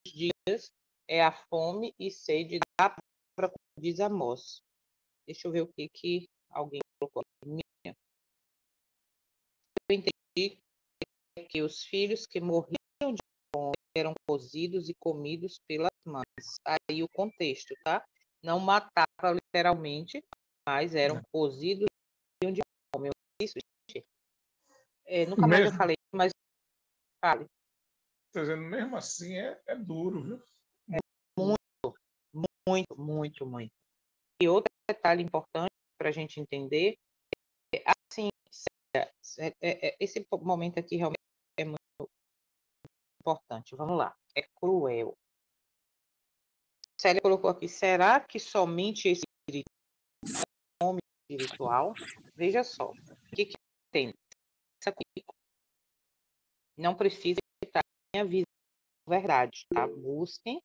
dias é a fome e sede da palavra, como diz Amós. Deixa eu ver o que alguém colocou aqui. Eu entendi que os filhos que morriam de fome eram cozidos e comidos pelas mães. Aí o contexto, tá? Não matava literalmente, mas eram cozidos e morriam de fome. Isso, gente. Nunca mais eu Mesmo, falei, mas fale. tá dizendo, mesmo assim é duro, viu? Muito, muito, muito. E outro detalhe importante para a gente entender é assim, esse momento aqui realmente é muito importante. Vamos lá. É cruel. Célia colocou aqui, será que somente esse espírito é um homem espiritual? Veja só. O que tem? Não precisa aceitar a minha visão verdade, tá? Busquem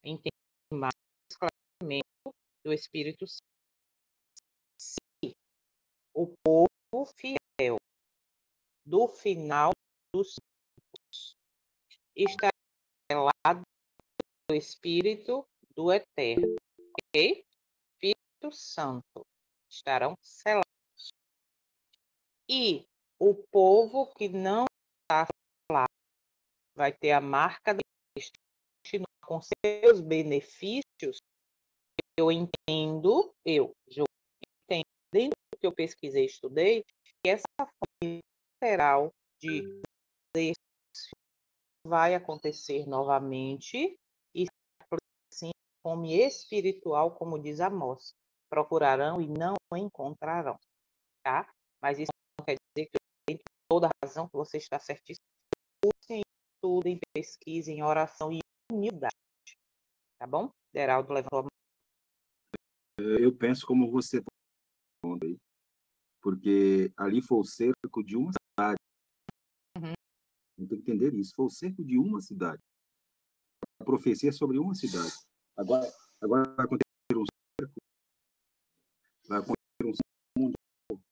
entender mais claramente do Espírito Santo. Se o povo fiel do final dos tempos está selado do Espírito do Eterno, ok? Espírito Santo estarão selados. E o povo que não está selado vai ter a marca de Cristo, continuar com seus benefícios. Eu entendo, dentro do que eu pesquisei e estudei, que essa forma literal de vai acontecer novamente e sim, fome espiritual, como diz Amós, procurarão e não encontrarão, tá? Mas isso não quer dizer que eu tenho toda a razão, que você está certíssimo. Busquem, estudem, pesquisem, oração e humildade, tá bom? Deraldo levantou a mão. Eu penso como você está falando aí, porque ali foi o cerco de uma cidade. Uhum. Tem que entender isso. Foi o cerco de uma cidade. A profecia é sobre uma cidade. Agora vai acontecer um cerco, vai acontecer um cerco mundial,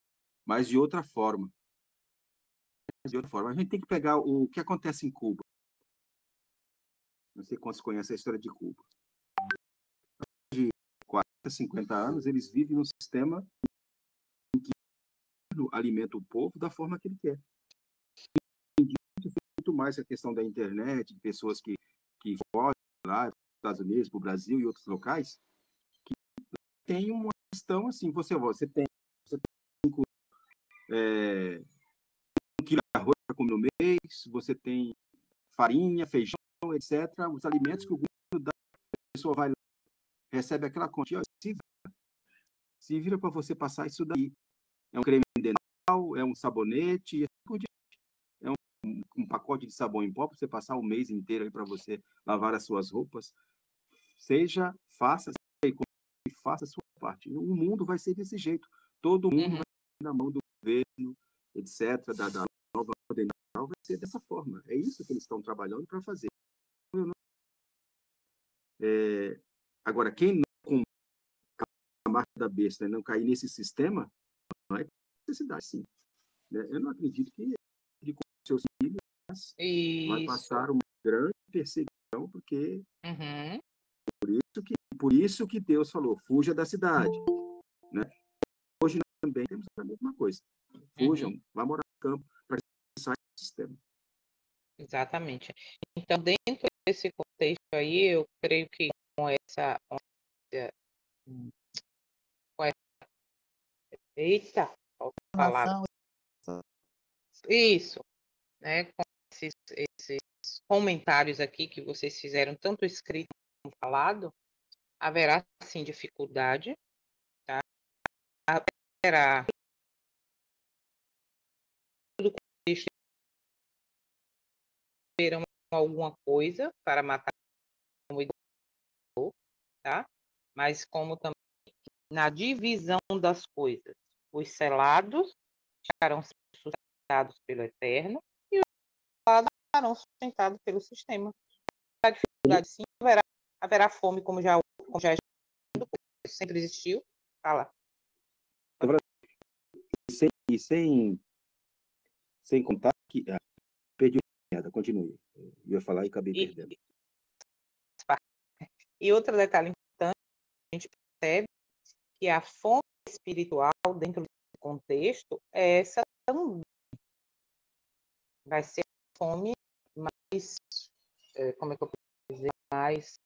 mas de outra forma. De outra forma. A gente tem que pegar o que acontece em Cuba. Não sei quantos conhecem a história de Cuba. De 40, 50 anos, eles vivem num sistema em que alimenta o povo da forma que ele quer. Muito mais a questão da internet, de pessoas que fogem lá, Estados Unidos, para o Brasil e outros locais, que tem uma questão assim, você tem 1 quilo de arroz para comer no mês, você tem farinha, feijão, etc. Os alimentos que o governo dá, a pessoa vai lá, recebe aquela continha, se vira para você passar isso daí. É um creme dental, é um sabonete, é um pacote de sabão em pó para você passar o mês inteiro aí para você lavar as suas roupas. Faça a sua parte. O mundo vai ser desse jeito. Todo mundo vai ser na mão do governo, etc., da nova ordem nacional, vai ser dessa forma. É isso que eles estão trabalhando para fazer. Agora, quem não com a marca da besta e não cair nesse sistema, não é necessidade, sim. Eu não acredito que ele com seus filhos vai passar uma grande perseguição, porque por isso que Deus falou, fuja da cidade. Né? Hoje nós também temos a mesma coisa. Fujam, vá morar no campo para sair do sistema. Exatamente. Então, dentro desse contexto aí, eu creio que com essa eita, falta a palavra. Isso, né? Com esses comentários aqui que vocês fizeram, tanto escrito como falado, haverá sim dificuldade, tá? Haverá tudo contexto terão alguma coisa para matar, tá? Mas como também na divisão das coisas, os selados estarão sustentados pelo Eterno e os selados estarão sustentados pelo sistema. A dificuldade sim, haverá fome, como já sempre existiu. Fala. Sem contar que perdi a merda, continue. Eu ia falar e acabei perdendo. E outro detalhe importante, a gente percebe que a fome espiritual dentro desse contexto é essa também. Vai ser a fome mais, como é que eu posso dizer, mais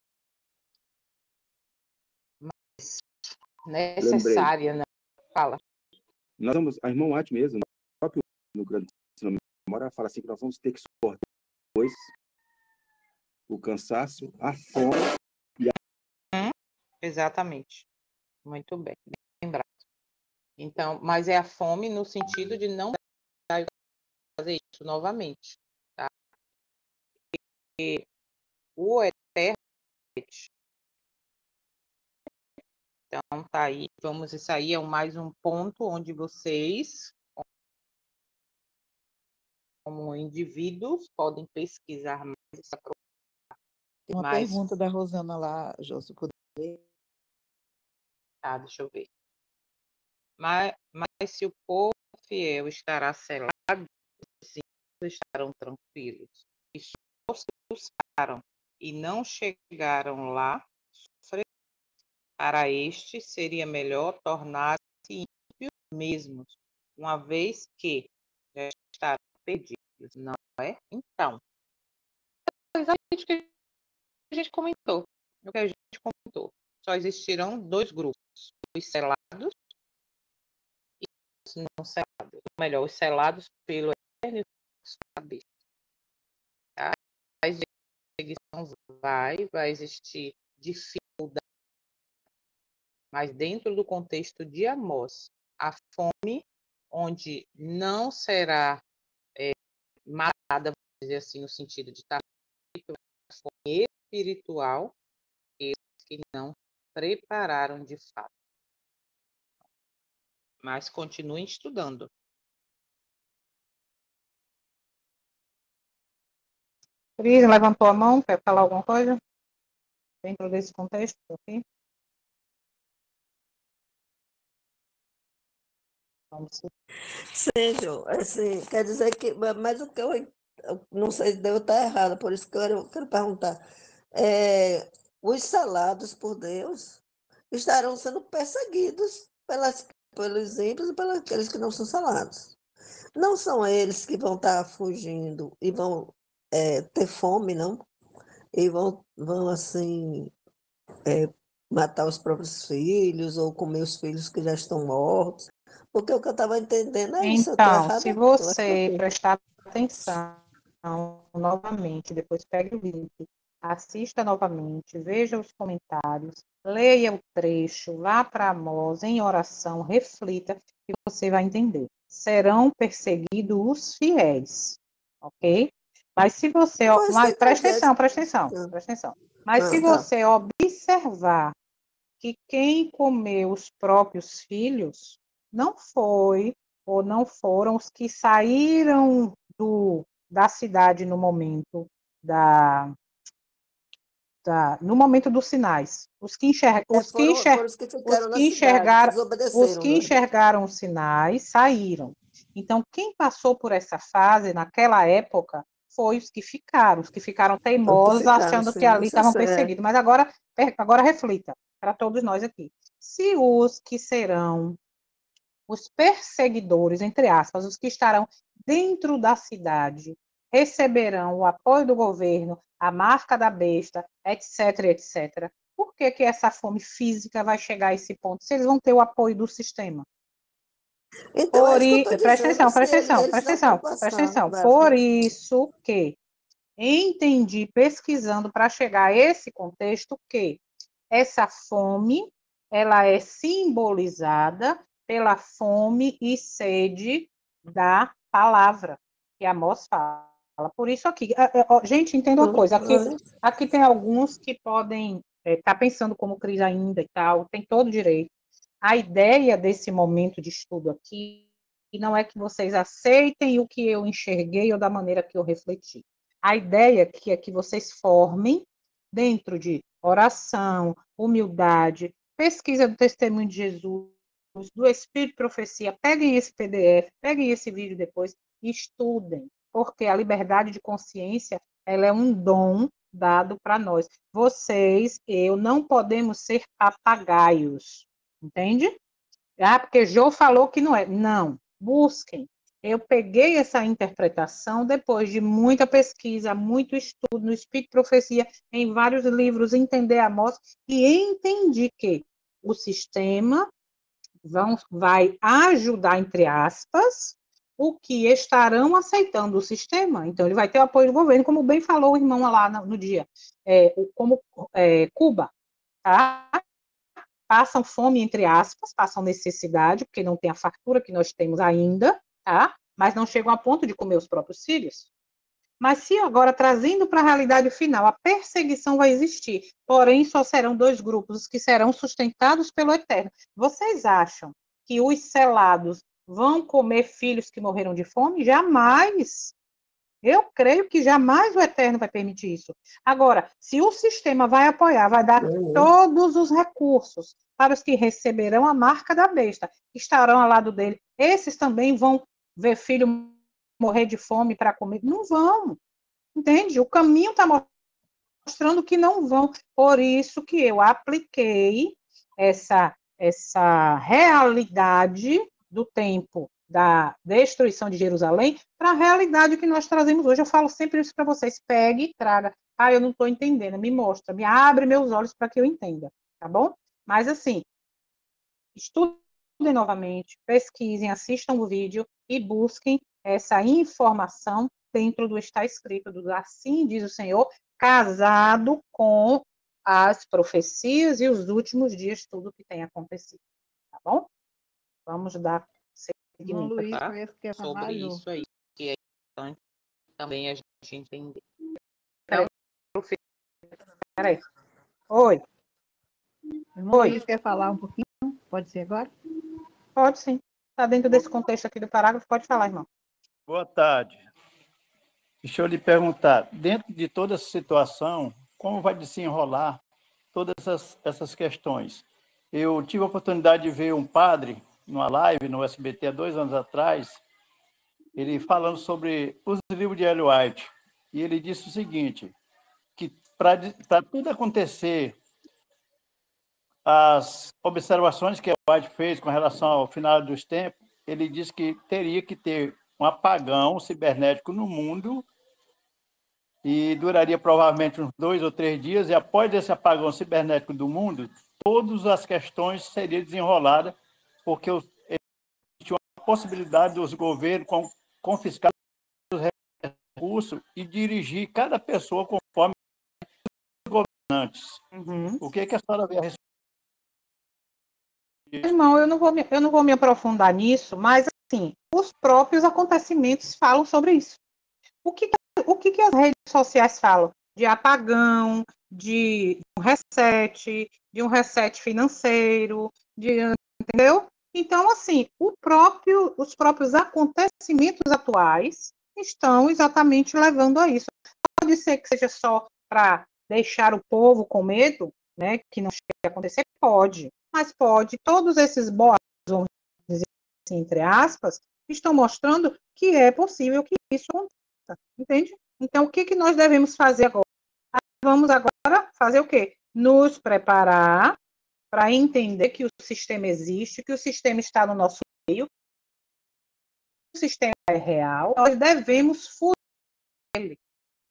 necessária, né? Fala. Nós vamos, a irmã Watt mesmo, no grande memória, fala assim que nós vamos ter que suportar depois o cansaço, a fome e a... Exatamente. Muito bem, bem lembrado. Então, mas é a fome no sentido de não fazer isso novamente, tá? Porque o Eterno. Então, tá aí, isso aí é mais um ponto onde vocês, como indivíduos, podem pesquisar mais. Tem uma pergunta da Rosana lá, Jô, poder. Tá, deixa eu ver. Mas se o povo fiel estará selado, os ímpios estarão tranquilos. E se os que buscaram e não chegaram lá, sofrerão. Para este seria melhor tornar-se ímpios mesmos, uma vez que já estarão perdidos, não é? Então, exatamente o que a gente comentou. O que a gente comentou. Só existirão dois grupos, os selados e os não selados. Ou melhor, os selados pelo Eterno e os cabeças. Tá? Vai existir dificuldade, mas dentro do contexto de Amós, a fome, onde não será matada, vamos dizer assim, no sentido de estar fome espiritual, que não prepararam de fato. Mas continuem estudando. Cris, levantou a mão, quer falar alguma coisa? Dentro desse contexto aqui? Sim, Jô, assim, quer dizer que, mas o que eu não sei se deu estar errado, por isso que eu quero perguntar. Os salados por Deus estarão sendo perseguidos pelos ímpios e pelos aqueles que não são salados. Não são eles que vão estar fugindo e vão ter fome, não? E vão assim, matar os próprios filhos ou comer os filhos que já estão mortos. Porque o que eu estava entendendo é isso. Então, se você prestar atenção novamente, depois pegue o vídeo, assista novamente, veja os comentários, leia o trecho, vá para Amós em oração, reflita e você vai entender. Serão perseguidos os fiéis, ok? Mas se você, Foi isso que presta acontece. atenção, presta atenção, presta atenção. Mas se Tá. você observar que quem comeu os próprios filhos não foi ou não foram os que saíram da cidade no momento no momento dos sinais. Foram os que ficaram na cidade, que Os desobedeceram, que né? enxergaram os sinais saíram. Então, quem passou por essa fase naquela época foi os que ficaram Os que teimosos, ficaram, achando que sim, ali isso estavam é. perseguidos. Mas agora reflita, para todos nós aqui. Se os que serão os perseguidores, entre aspas, os que estarão dentro da cidade, receberão o apoio do governo, a marca da besta, etc, etc. Por que essa fome física vai chegar a esse ponto? Se eles vão ter o apoio do sistema. Então, é isso que eu estou Presta dizendo, atenção, se presta atenção, eles presta não estão atenção, presta passando. atenção. Por isso que entendi, pesquisando para chegar a esse contexto, que essa fome, ela é simbolizada pela fome e sede da palavra, que Amós fala. Por isso aqui, gente, entenda uma coisa, aqui tem alguns que podem estar pensando como Cris ainda e tal, tem todo o direito. A ideia desse momento de estudo aqui não é que vocês aceitem o que eu enxerguei ou da maneira que eu refleti. A ideia aqui é que vocês formem dentro de oração, humildade, pesquisa do testemunho de Jesus, do Espírito de Profecia, peguem esse PDF, peguem esse vídeo depois e estudem, porque a liberdade de consciência, ela é um dom dado para nós. Vocês, eu, não podemos ser papagaios, entende? Porque Jô falou que não é. Não, busquem. Eu peguei essa interpretação depois de muita pesquisa, muito estudo no Espírito de Profecia, em vários livros, entender Amós, e entendi que o sistema vai ajudar, entre aspas, o que estarão aceitando o sistema. Então, ele vai ter o apoio do governo, como bem falou o irmão lá no dia, como Cuba, tá? Passam fome, entre aspas, passam necessidade, porque não tem a fartura que nós temos ainda, tá? Mas não chegam a ponto de comer os próprios filhos. Mas se agora, trazendo para a realidade final, a perseguição vai existir, porém só serão dois grupos, os que serão sustentados pelo Eterno. Vocês acham que os selados vão comer filhos que morreram de fome? Jamais! Eu creio que jamais o Eterno vai permitir isso. Agora, se o sistema vai apoiar, vai dar todos os recursos para os que receberão a marca da besta, que estarão ao lado dele, esses também vão ver filho morrer de fome para comer? Não vão, entende? O caminho está mostrando que não vão. Por isso que eu apliquei essa realidade do tempo da destruição de Jerusalém para a realidade que nós trazemos hoje. Eu falo sempre isso para vocês. Pegue e traga. Eu não estou entendendo. Me mostra, me abre meus olhos para que eu entenda, tá bom? Mas, assim, estudem novamente, pesquisem, assistam o vídeo e busquem essa informação dentro do está escrito, do assim diz o Senhor, casado com as profecias e os últimos dias, tudo que tem acontecido, tá bom? Vamos dar Irmão seguimento Luiz, aqui. parece que quer falar, Sobre Jô. isso aí, que é importante também a gente entender. Peraí. Oi. Irmão Luiz quer falar um pouquinho? Pode ser agora? Pode sim. Está dentro desse contexto aqui do parágrafo, pode falar, irmão. Boa tarde. Deixa eu lhe perguntar, dentro de toda essa situação, como vai desenrolar todas essas questões? Eu tive a oportunidade de ver um padre numa live no SBT há 2 anos atrás, ele falando sobre os livros de Ellen White, e ele disse o seguinte, que para tudo acontecer, as observações que White fez com relação ao final dos tempos, ele disse que teria que ter um apagão cibernético no mundo e duraria provavelmente uns 2 ou 3 dias, e após esse apagão cibernético do mundo, todas as questões seriam desenroladas, porque existe uma possibilidade dos governos confiscar os recursos e dirigir cada pessoa conforme governantes. Uhum. O que a senhora vê a respeito disso? Irmão, eu não vou me aprofundar nisso, mas assim, os próprios acontecimentos falam sobre isso. O que as redes sociais falam? De apagão, de um reset financeiro, entendeu? Então, assim, os próprios acontecimentos atuais estão exatamente levando a isso. Pode ser que seja só para deixar o povo com medo, né, que não chegue a acontecer, pode, mas pode. Todos esses boatos, vamos dizer assim, entre aspas, estão mostrando que é possível que isso aconteça, entende? Então, o que nós devemos fazer agora? Vamos agora fazer o quê? Nos preparar para entender que o sistema existe, que o sistema está no nosso meio, que o sistema é real, nós devemos fugir dele.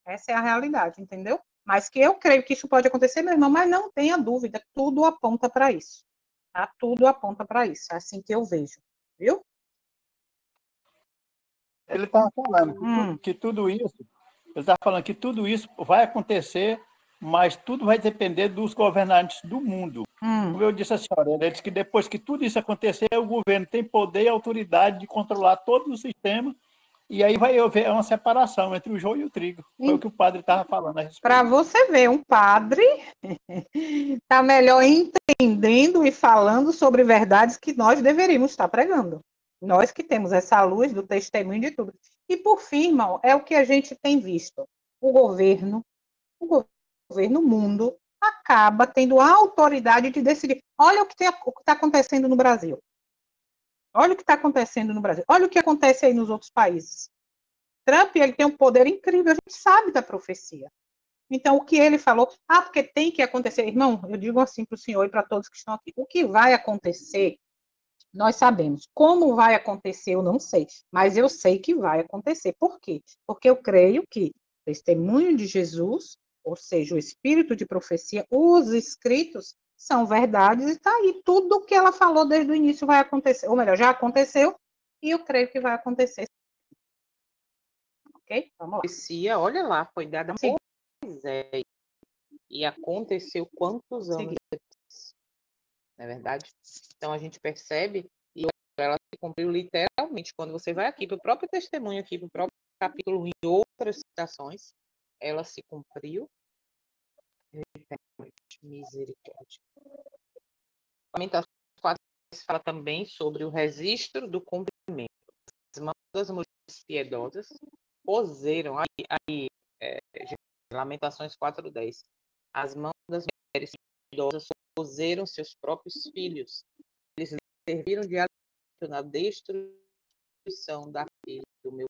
Essa é a realidade, entendeu? Mas que eu creio que isso pode acontecer, meu irmão, mas não tenha dúvida, tudo aponta para isso. Tá? Tudo aponta para isso, é assim que eu vejo, viu? Ele estava falando que tudo isso, ele estava falando que tudo isso vai acontecer, mas tudo vai depender dos governantes do mundo. Como eu disse à senhora, ele disse que depois que tudo isso acontecer, o governo tem poder e autoridade de controlar todo o sistema, e aí vai haver uma separação entre o joio e o trigo. Foi o que o padre estava falando a respeito. Para você ver, um padre está melhor entendendo e falando sobre verdades que nós deveríamos estar pregando. Nós que temos essa luz do testemunho de tudo. E, por fim, irmão, é o que a gente tem visto. O governo, o mundo, acaba tendo a autoridade de decidir. Olha o que está acontecendo no Brasil. Olha o que está acontecendo no Brasil. Olha o que acontece aí nos outros países. Trump, ele tem um poder incrível, a gente sabe da profecia. Então, o que ele falou, porque tem que acontecer. Irmão, eu digo assim para o senhor e para todos que estão aqui, o que vai acontecer, nós sabemos. Como vai acontecer, eu não sei, mas eu sei que vai acontecer. Por quê? Porque eu creio que o testemunho de Jesus, ou seja, o espírito de profecia, os escritos, são verdades e está aí. Tudo o que ela falou desde o início vai acontecer, ou melhor, já aconteceu, e eu creio que vai acontecer. Ok? Vamos lá. Profecia, olha lá, foi dada por Moisés e aconteceu quantos anos depois? Não é verdade? Então a gente percebe e ela se cumpriu literalmente. Quando você vai aqui para o próprio testemunho, aqui para o próprio capítulo, em outras citações, ela se cumpriu. Misericórdia. Lamentações 4 fala também sobre o registro do cumprimento. As mãos das mulheres piedosas cozeram, Lamentações 4:10. As mãos das mulheres piedosas cozeram seus próprios filhos. Eles serviram de alimento na destruição da filha do meu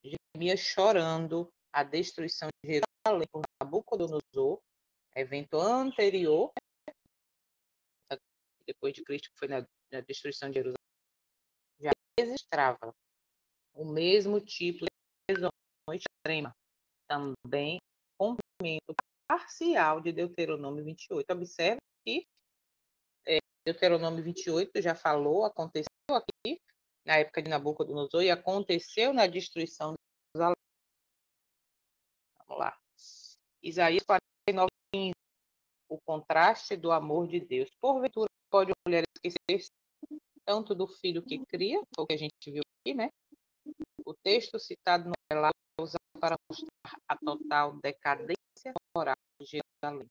Jeremias chorando a destruição de Jerusalém por Nabucodonosor, evento anterior, depois de Cristo, que foi na destruição de Jerusalém, já registrava o mesmo tipo de lesão extrema, também cumprimento parcial de Deuteronômio 28. Observe que Deuteronômio 28 já falou, aconteceu aqui na época de Nabucodonosor e aconteceu na destruição de Jerusalém. Vamos lá. Isaías 49:15. O contraste do amor de Deus. Porventura pode a mulher esquecer tanto do filho que cria, foi o que a gente viu aqui, né? O texto citado no relato é usado para mostrar a total decadência moral de Jerusalém.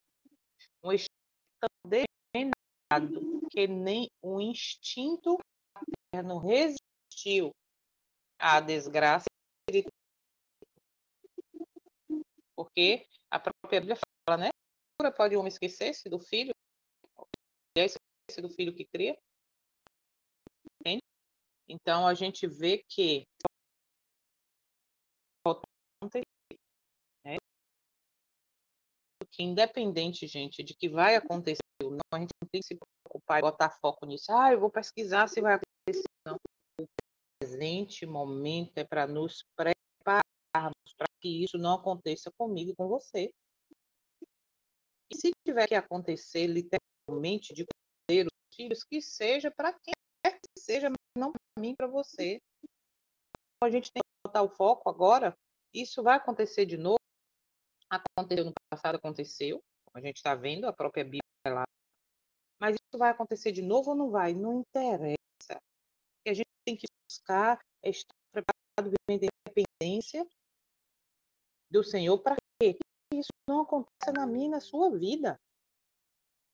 Um estado tão degenerado que nem o instinto paterno resistiu à desgraça espiritual. Porque a própria Bíblia fala, né? Pode o homem esquecer-se do filho? Esquecer do filho que cria? Entende? Então, a gente vê que que independente, gente, de que vai acontecer ou não, a gente não tem que se preocupar e botar foco nisso. Eu vou pesquisar se vai acontecer ou não. O presente momento é para nos prepararmos para que isso não aconteça comigo e com você. E se tiver que acontecer literalmente de ter os filhos, que seja para quem quer que seja, mas não para mim, para você. Então, a gente tem que botar o foco agora. Isso vai acontecer de novo. Aconteceu no passado, aconteceu, como a gente está vendo, a própria Bíblia lá. Mas isso vai acontecer de novo ou não vai? Não interessa. O que a gente tem que buscar é estar preparado, vivendo a independência do Senhor para que isso não aconteça na minha e na sua vida.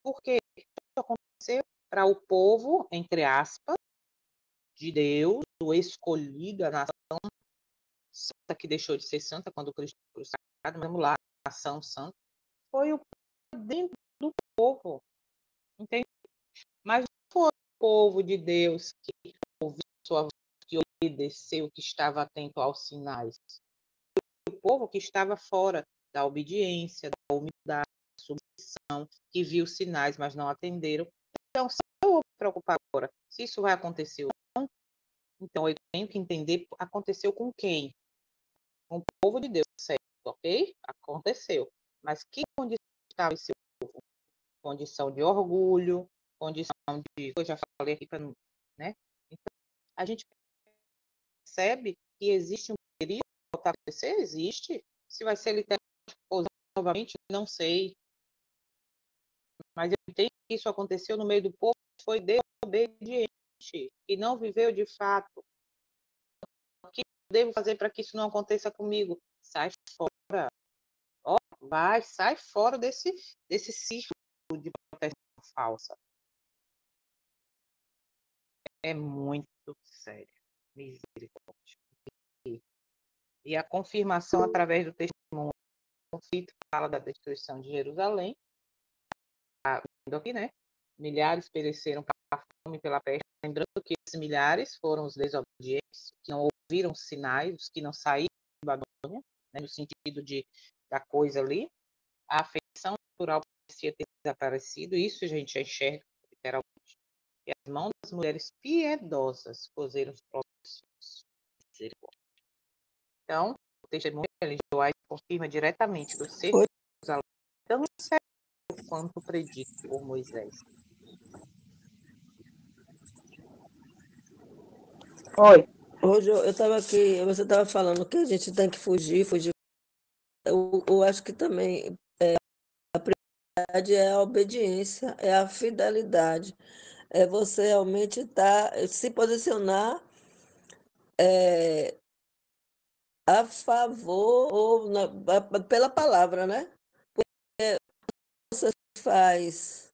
Porque isso aconteceu para o povo, entre aspas, de Deus, o escolhido, a nação santa que deixou de ser santa quando Cristo foi crucificado, vamos lá, a nação santa, foi o dentro do povo, entende? Mas não foi o povo de Deus que ouviu sua voz, que obedeceu, que estava atento aos sinais. Foi o povo que estava fora da obediência, da humildade, da submissão, que viu sinais, mas não atenderam. Então, se eu vou me preocupar agora, se isso vai acontecer ou não, então eu tenho que entender, aconteceu com quem? Com o povo de Deus, certo, ok? Aconteceu. Mas que condição estava esse povo? Condição de orgulho, condição de... Eu já falei aqui, né? Então, a gente percebe que existe um perigo que vai acontecer? Existe. Se vai ser literalmente ou novamente, não sei. Mas eu entendo que isso aconteceu no meio do povo, foi desobediente e não viveu de fato. O que eu devo fazer para que isso não aconteça comigo? Sai fora. Ó, sai fora desse círculo de proteção falsa. É muito sério. Misericórdia. E a confirmação através do testemunho. O conflito fala da destruição de Jerusalém. Aqui, né? Milhares pereceram pela fome e pela peste. Lembrando que esses milhares foram os desobedientes, que não ouviram sinais, os que não saíram da Babilônia, né? No sentido da coisa ali. A afeição natural parecia ter desaparecido. Isso a gente já enxerga literalmente. E as mãos das mulheres piedosas cozeram os próprios filhos. Então, o testemunho de Joás confirma diretamente que o ser de Jerusalém tão sério quanto predito por Moisés. Oi. Hoje eu estava aqui, você estava falando que a gente tem que fugir. Eu acho que também a prioridade é a obediência, é a fidelidade. É você realmente se posicionar a favor ou pela palavra, né? Você faz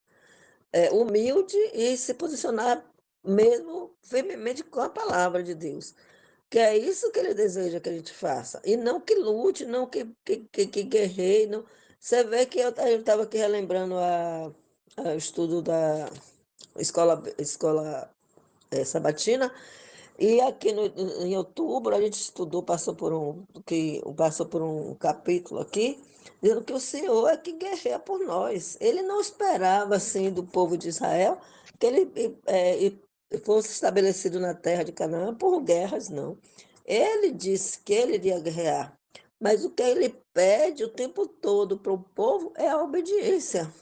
humilde e se posicionar mesmo firmemente com a palavra de Deus. Que é isso que ele deseja que a gente faça. E não que lute, não que guerreie. Não. Você vê que eu estava aqui relembrando o estudo da escola sabatina. E aqui em outubro a gente estudou, passou por um capítulo aqui, dizendo que o Senhor é que guerreia por nós. Ele não esperava assim do povo de Israel que ele fosse estabelecido na terra de Canaã por guerras, não. Ele disse que ele iria guerrear, mas o que ele pede o tempo todo para o povo é a obediência,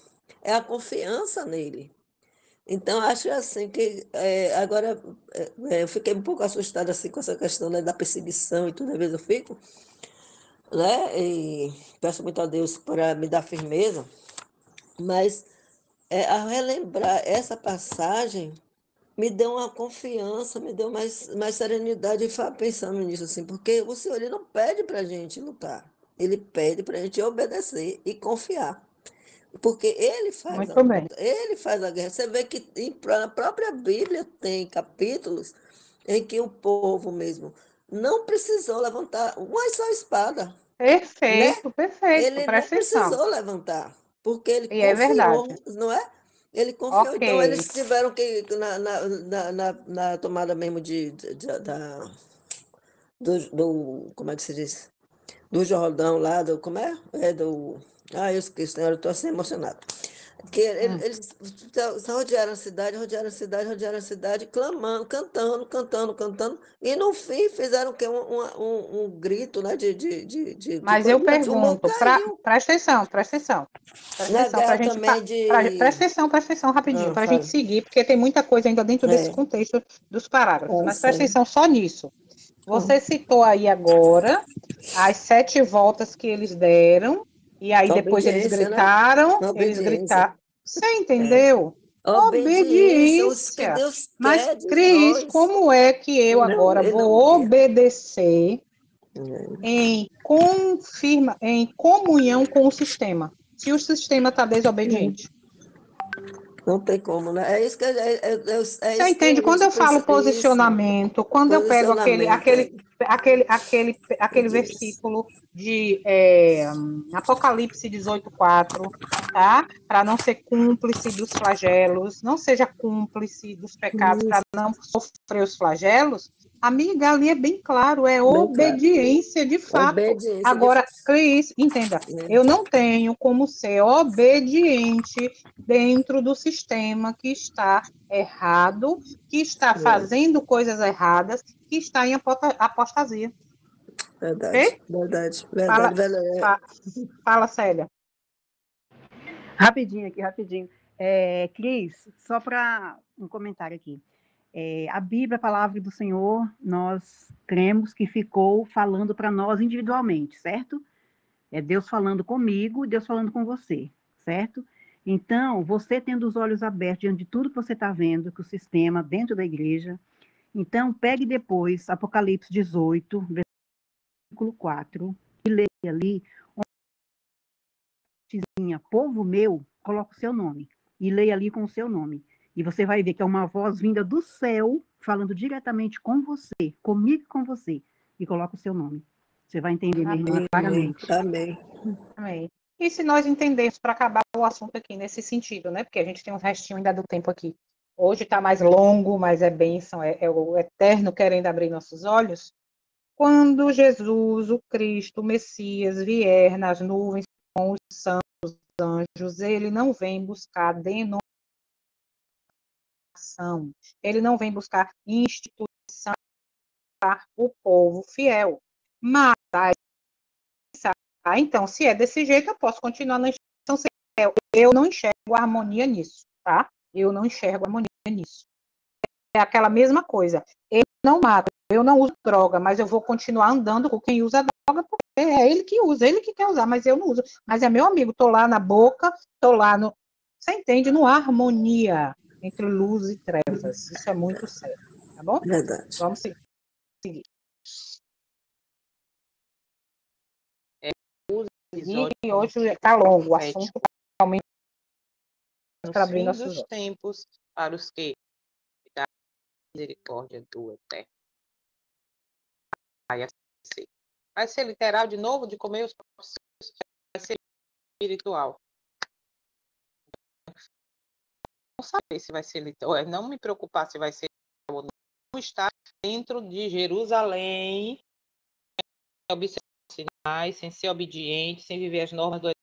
é a confiança nele. Então, acho assim que agora eu fiquei um pouco assustada assim, com essa questão, né, da perseguição e tudo, às vezes eu fico, né, e peço muito a Deus para me dar firmeza, mas ao relembrar essa passagem, me deu uma confiança, me deu mais serenidade e pensando nisso, assim, porque o Senhor ele não pede para a gente lutar, ele pede para a gente obedecer e confiar. Porque ele faz a Muito bem. luta, ele faz a guerra. Você vê que na própria Bíblia tem capítulos em que o povo mesmo não precisou levantar uma só espada, né? Perfeito, perfeito. Ele não Presta atenção. precisou levantar, porque ele E é confiou, verdade. não é? Ele confiou, Ok. então eles tiveram que, na tomada mesmo como é que se diz? Do Jordão lá, como é? Eu esqueci, eu estou assim emocionada. Que eles rodearam a cidade, clamando, cantando, e no fim fizeram que um grito, né, de Mas eu coisa, o mundo pergunto, caiu. presta atenção, presta atenção. Presta Na atenção para a guerra gente. também Presta atenção rapidinho, para a gente fala. seguir, porque tem muita coisa ainda dentro desse contexto dos parágrafos. Mas presta Sei. atenção só nisso. Você citou aí agora as 7 voltas que eles deram E aí depois eles Obediência, né? Obediência. gritaram. Você É. entendeu? Obediência, o que Obediência. Deus Mas, quer de Cris, nós. como é que eu agora Ele não vou ouvia. obedecer É. em comunhão com o sistema, se o sistema está desobediente? Não tem como, né? É isso que, é Você isso que entende? a Quando gente eu falo precisa. Isso, posicionamento, quando eu pego posicionamento. aquele Obediência. versículo de Apocalipse 18:4, tá? Para não ser cúmplice dos flagelos, não seja cúmplice dos pecados, para não sofrer os flagelos, amiga, ali é bem claro, é Bem claro. obediência de fato. Obediência de Agora, Cris, entenda, eu não tenho como ser obediente dentro do sistema que está errado, que está fazendo coisas erradas, que está em apostasia. Verdade, Ok? verdade, Fala, verdade, verdade. fa- fala, Célia. Rapidinho aqui, rapidinho. Cris, só para um comentário aqui. A Bíblia, a palavra do Senhor, nós cremos que ficou falando para nós individualmente, certo? É Deus falando comigo, Deus falando com você, certo? Então, você tendo os olhos abertos diante de tudo que você está vendo, que o sistema dentro da igreja, então pegue depois Apocalipse 18, versículo 4, e leia ali, onde povo meu, coloca o seu nome, e leia ali com o seu nome. E você vai ver que é uma voz vinda do céu, falando diretamente com você, comigo e com você, e coloca o seu nome. Você vai entender, minha irmã, Amém, claramente. amém. Amém. E se nós entendermos, para acabar o assunto aqui nesse sentido, né? Porque a gente tem um restinho ainda do tempo aqui. Hoje está mais longo, mas é bênção, é o eterno querendo abrir nossos olhos. Quando Jesus, o Cristo, o Messias, vier nas nuvens com os santos anjos, ele não vem buscar denominação, ele não vem buscar instituição para o povo fiel. Mas, então, se é desse jeito, eu posso continuar na instituição fiel. Eu não enxergo harmonia nisso, tá? Eu não enxergo harmonia nisso. É aquela mesma coisa. Eu não mato, eu não uso droga, mas eu vou continuar andando com quem usa droga, porque é ele que usa, ele que quer usar, mas eu não uso. Mas é meu amigo, tô lá na boca, tô lá no. Você entende? Não há harmonia entre luz e trevas. Isso é muito sério, tá bom? Verdade. Vamos seguir. E hoje está longo o assunto, realmente, para abrir fim nossos dos olhos. tempos para os que da misericórdia do Eterno. Vai ser literal de novo, de comer os próprios filhos, vai ser espiritual. Não saber se vai ser literal, não me preocupar se vai ser literal ou não, estar dentro de Jerusalém, observar os sinais, sem ser obediente, sem viver as normas do Eterno.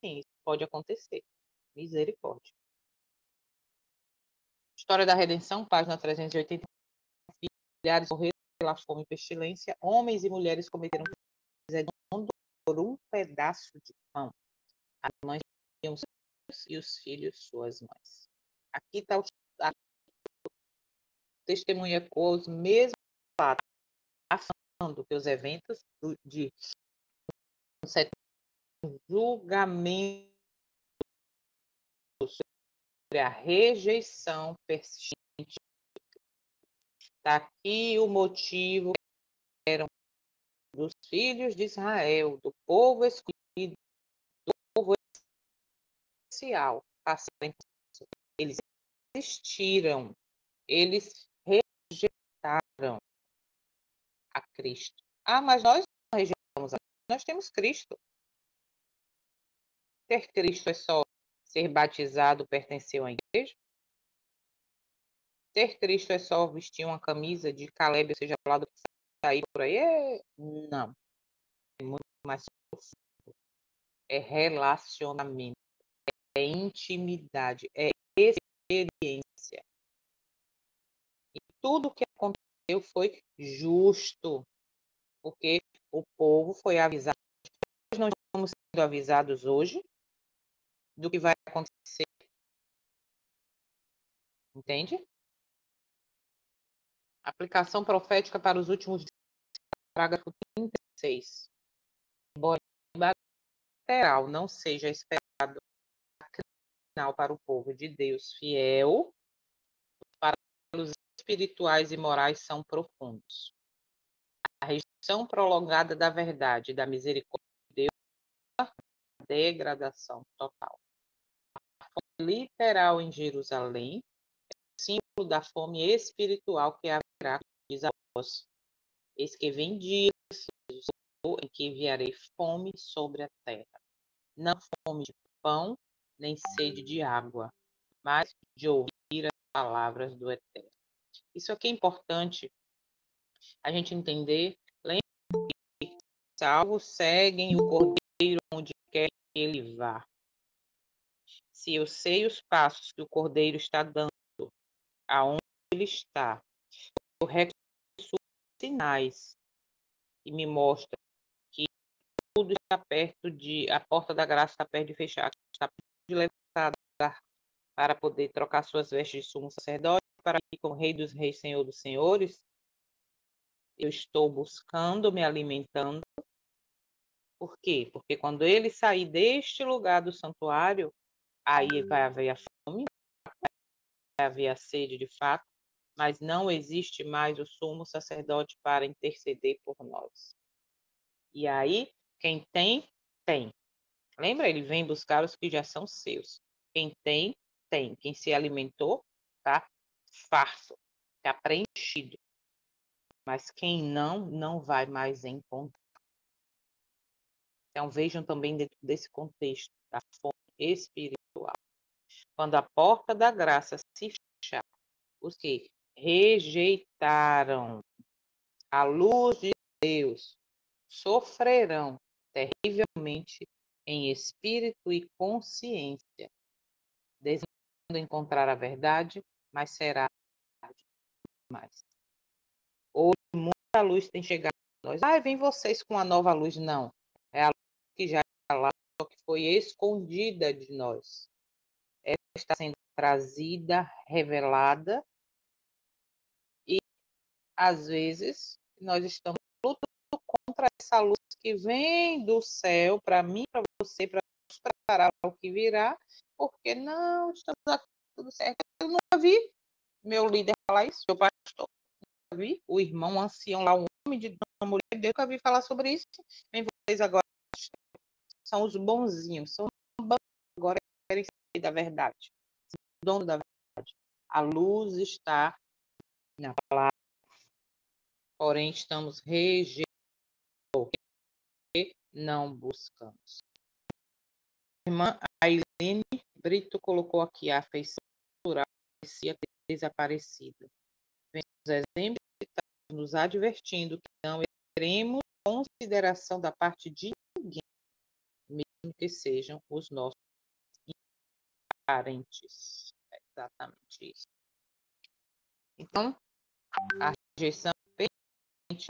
Sim, isso pode acontecer. Misericórdia. História da Redenção, página 380. Milhares morreram pela fome e pestilência, homens e mulheres cometeram por um pedaço de pão. As mães tinham os filhos e os filhos suas mães. Aqui está o testemunho ecoa os mesmos fatos, afirmando que os eventos de julgamento sobre a rejeição persistente. Está aqui o motivo que eram dos filhos de Israel, do povo escolhido, do povo especial, passarem por isso. Eles existiram, eles rejeitaram a Cristo. Ah, mas nós não rejeitamos a Cristo, nós temos Cristo. Ter Cristo é só ser batizado, pertencer à igreja? Ter Cristo é só vestir uma camisa de Caleb, ou seja, lá do que sair por aí? Não. É muito mais profundo. É relacionamento, é intimidade, é experiência. E tudo o que aconteceu foi justo, porque o povo foi avisado. Nós não estamos sendo avisados hoje do que vai acontecer. Entende? Aplicação profética para os últimos dias, parágrafo 36. Embora literal não seja esperado para o povo de Deus fiel, para os espirituais e morais são profundos. A rejeição prolongada da verdade e da misericórdia de Deus é a degradação total. A fome literal em Jerusalém é o símbolo da fome espiritual que haverá, diz a voz. Eis que vem dias em que enviarei fome sobre a terra. Não fome de pão, nem sede de água, mas de ouvir as palavras do Eterno. Isso aqui é importante a gente entender. Lembre que salvos seguem o Cordeiro onde quer que ele vá. Se eu sei os passos que o Cordeiro está dando, aonde ele está, eu reconheço os sinais e me mostra que tudo está perto a porta da graça está perto de fechar, está perto de levantar para poder trocar suas vestes de sumo sacerdote, para ir com o Rei dos Reis, Senhor dos Senhores. Eu estou buscando, me alimentando. Por quê? Porque quando ele sair deste lugar do santuário, aí vai haver a fome, vai haver a sede de fato, mas não existe mais o sumo sacerdote para interceder por nós. E aí, quem tem, tem. Lembra? Ele vem buscar os que já são seus. Quem tem, tem. Quem se alimentou, tá farto, tá preenchido. Mas quem não, não vai mais encontrar. Então, vejam também dentro desse contexto da fome espiritual. Quando a porta da graça se fechar, os que rejeitaram a luz de Deus sofrerão terrivelmente em espírito e consciência, desejando encontrar a verdade, mas será mais. Hoje, muita luz tem chegado a nós. Vem vocês com a nova luz. Não. É a luz que já está lá, só que foi escondida de nós. Ela está sendo trazida, revelada, e, às vezes, nós estamos lutando contra essa luz que vem do céu para mim, para você, para nos preparar para o que virá, porque não estamos aqui tudo certo. Eu nunca vi meu líder falar isso, meu pastor, nunca vi, o irmão ancião lá, um homem de uma mulher de Deus, nunca vi falar sobre isso. Vem vocês agora, são os bonzinhos, são agora querem saber da verdade, dono da verdade. A luz está na palavra, porém estamos rejeitando, porque não buscamos. A irmã Ailene Brito colocou aqui a afeição natural parecia ter desaparecido. Vem os exemplos que estão nos advertindo que não teremos consideração da parte de ninguém, mesmo que sejam os nossos parentes. É exatamente isso. Então, a rejeição permanente,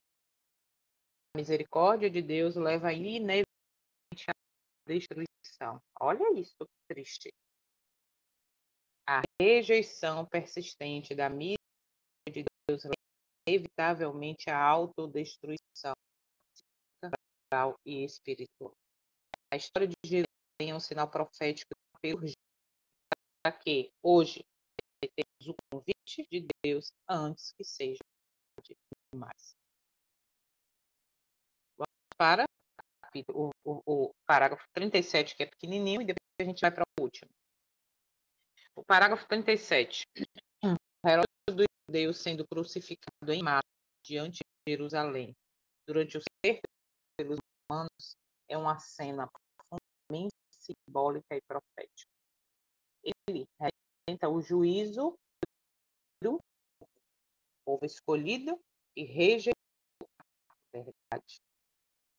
a misericórdia de Deus leva inevitavelmente à destruição. Olha isso, que triste. A rejeição persistente da misericórdia de Deus leva inevitavelmente à autodestruição moral e espiritual. A história de Jerusalém é um sinal profético para que hoje temos o convite de Deus antes que seja demais. Vamos para o parágrafo 37, que é pequenininho, e depois a gente vai para o último. O parágrafo 37. O herói dos judeus sendo crucificado em massa diante de Jerusalém durante o cerco pelos romanos é uma cena profundamente simbólica e profética. Ele representa o juízo do povo escolhido e rejeitado a verdade,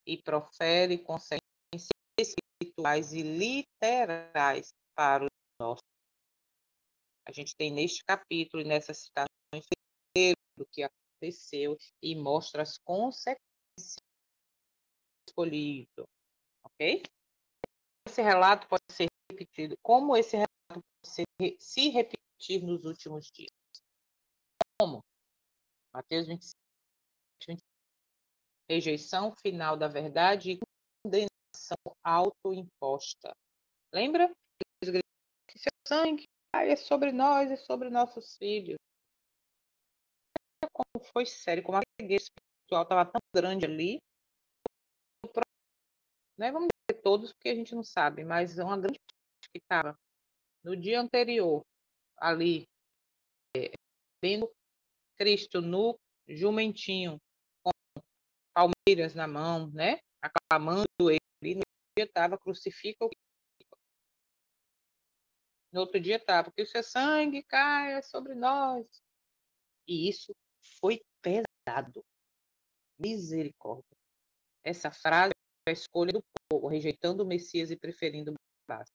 e profere consequências espirituais e literais para os nossos. A gente tem neste capítulo e nessas citações do que aconteceu e mostra as consequências escolhido, ok? Esse relato pode ser repetido. Como esse relato pode se repetir nos últimos dias? Como? Mateus 27, 20. Rejeição final da verdade e condenação autoimposta. Lembra? Que seu sangue caia sobre nós e sobre nossos filhos. Como foi sério, como a cegueira espiritual estava tão grande ali, né? Vamos dizer todos, porque a gente não sabe, mas uma grande parte que estava no dia anterior, ali, vendo Cristo no jumentinho, com palmeiras na mão, né? Aclamando ele, no dia estava crucifica o. No outro dia estava, que o seu sangue caia sobre nós. E isso foi pesado. Misericórdia. Essa frase é a escolha do povo, rejeitando o Messias e preferindo Barrabás.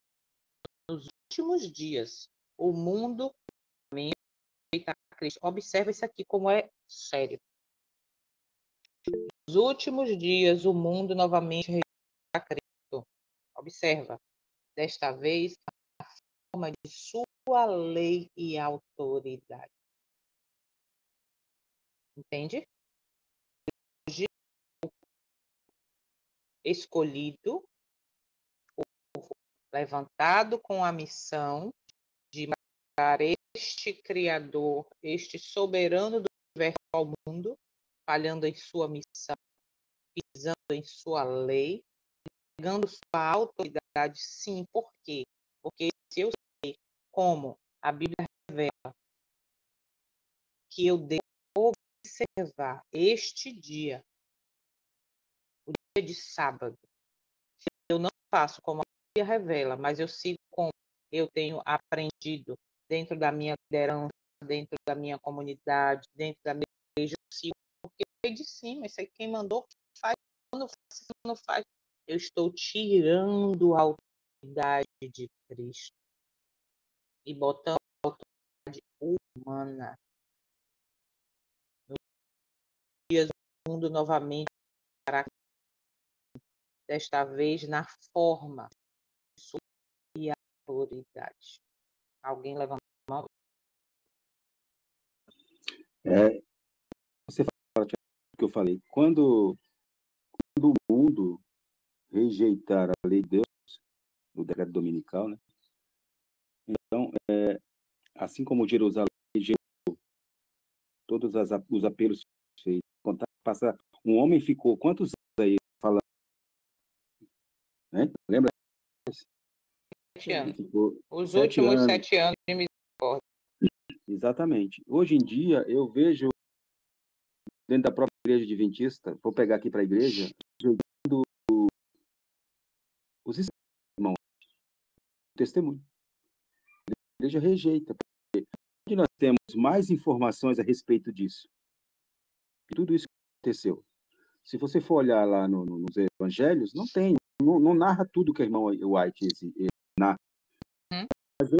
Nos últimos dias, o mundo rejeita Cristo. Observa isso aqui como é sério. Nos últimos dias, o mundo novamente rejeita Cristo. Observa. Desta vez, a forma de sua lei e autoridade. Entende? Escolhido, levantado com a missão de matar este Criador, este soberano do universo ao mundo, falhando em sua missão, pisando em sua lei, negando sua autoridade, sim. Por quê? Porque se eu sei como a Bíblia revela que eu devo observar este dia, o dia de sábado, se eu não faço como a Bíblia revela, mas eu sigo como eu tenho aprendido dentro da minha liderança, dentro da minha comunidade, dentro da minha igreja, eu sigo porque é de cima, isso aí quem mandou faz, quando faz, isso não faz. Eu estou tirando a autoridade de Cristo e botando a autoridade humana. No dias do mundo novamente, para desta vez na forma de sua autoridade. Alguém levanta a mão? Você fala o que eu falei. Quando o mundo rejeitar a lei de Deus, o decreto dominical, né? Então, assim como Jerusalém rejeitou todos os apelos feitos, passa, um homem ficou quantos anos aí falando? Né? Lembra? 7 anos. Ficou Os 7 últimos anos. 7 anos de misericórdia. Exatamente. Hoje em dia, eu vejo dentro da própria igreja adventista, vou pegar aqui para a igreja, jogando os irmãos, testemunho. A igreja rejeita, porque onde nós temos mais informações a respeito disso, tudo isso que aconteceu. Se você for olhar lá nos evangelhos, não tem, não narra tudo que o irmão White narra.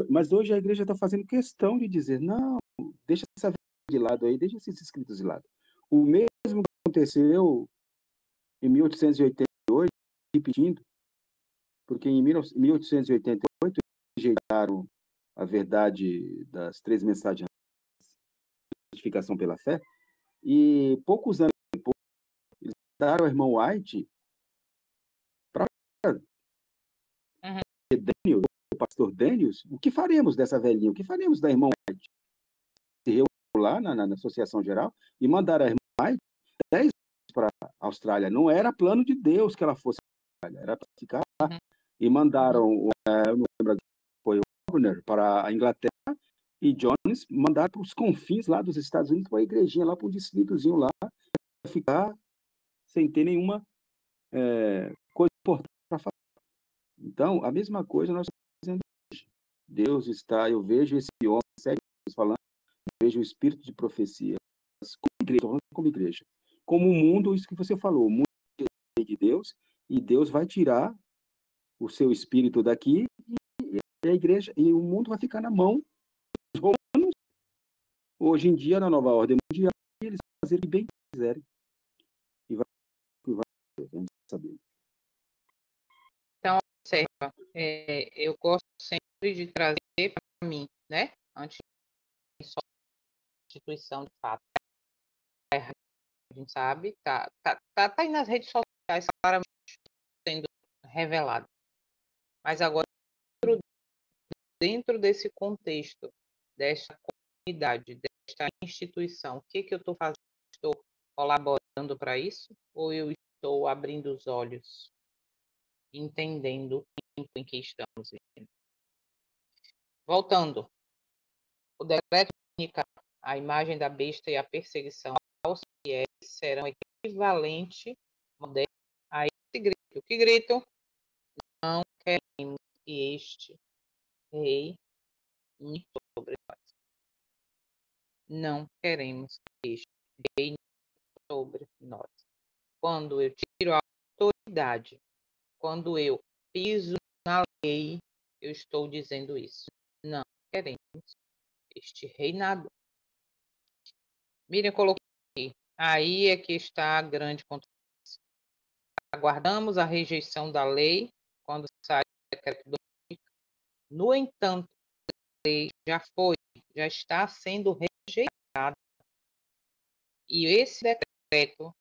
Mas hoje a igreja está fazendo questão de dizer, não, deixa essa de lado aí, deixa esses escritos de lado. O mesmo que aconteceu em 1888, repetindo, porque em 1888 rejeitaram a verdade das 3 mensagens de justificação pela fé, e poucos anos depois, eles daram ao irmão White para Daniel, o pastor Daniels, o que faremos dessa velhinha? O que faremos da irmã White? Se reuniram lá na Associação Geral e mandaram a irmã White 10 anos para a Austrália. Não era plano de Deus que ela fosse para a Austrália, era para ficar lá. E mandaram, eu não lembro, foi o Wagner para a Inglaterra, e Jones mandaram para os confins lá dos Estados Unidos, para a igrejinha lá, para um distritozinho lá, para ficar sem ter nenhuma coisa importante para fazer. Então, a mesma coisa nós estamos fazendo hoje. Deus está, eu vejo esse homem, 7 anos falando, eu vejo o espírito de profecia, como igreja, como o mundo, isso que você falou, o mundo é de Deus, e Deus vai tirar o seu espírito daqui, e a igreja, e o mundo vai ficar na mão dos romanos, hoje em dia, na nova ordem mundial, e eles fazerem o que bem quiserem. E vai saber. Então, observa, eu gosto sempre de trazer para mim, né? Antes de só instituição de fato. A gente sabe, tá aí nas redes sociais claramente sendo revelada. Mas agora, dentro desse contexto, desta comunidade, desta instituição, o que eu estou fazendo? Estou colaborando para isso? Ou eu estou abrindo os olhos, entendendo o tempo em que estamos vivendo? Voltando, o decreto única, a imagem da besta e a perseguição aos fiéis serão equivalentes a esse grito. Que grito? Não queremos que este rei reine sobre nós. Não queremos que este rei reine sobre nós. Quando eu tiro a autoridade, quando eu piso na lei, eu estou dizendo isso. Não queremos este reinado. Miriam colocou aqui. Aí é que está a grande controvérsia. Aguardamos a rejeição da lei quando sai o decreto do. No entanto, a lei já está sendo rejeitada. E esse decreto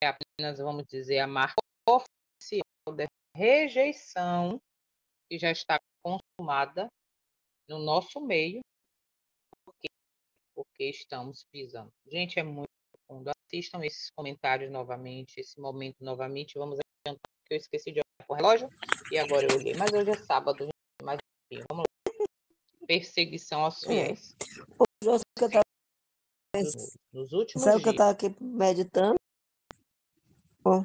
é apenas, vamos dizer, a marca oficial da rejeição que já está consumada no nosso meio, porque estamos pisando. Gente, é muito profundo. Assistam esses comentários novamente, esse momento novamente. Vamos adiantar, porque eu esqueci de olhar para o relógio e agora eu olhei. Mas hoje é sábado, gente, mais um pouquinho. Vamos lá. Perseguição aos fiéis. Nos últimos Sabe o que eu dias. estava aqui meditando? Bom,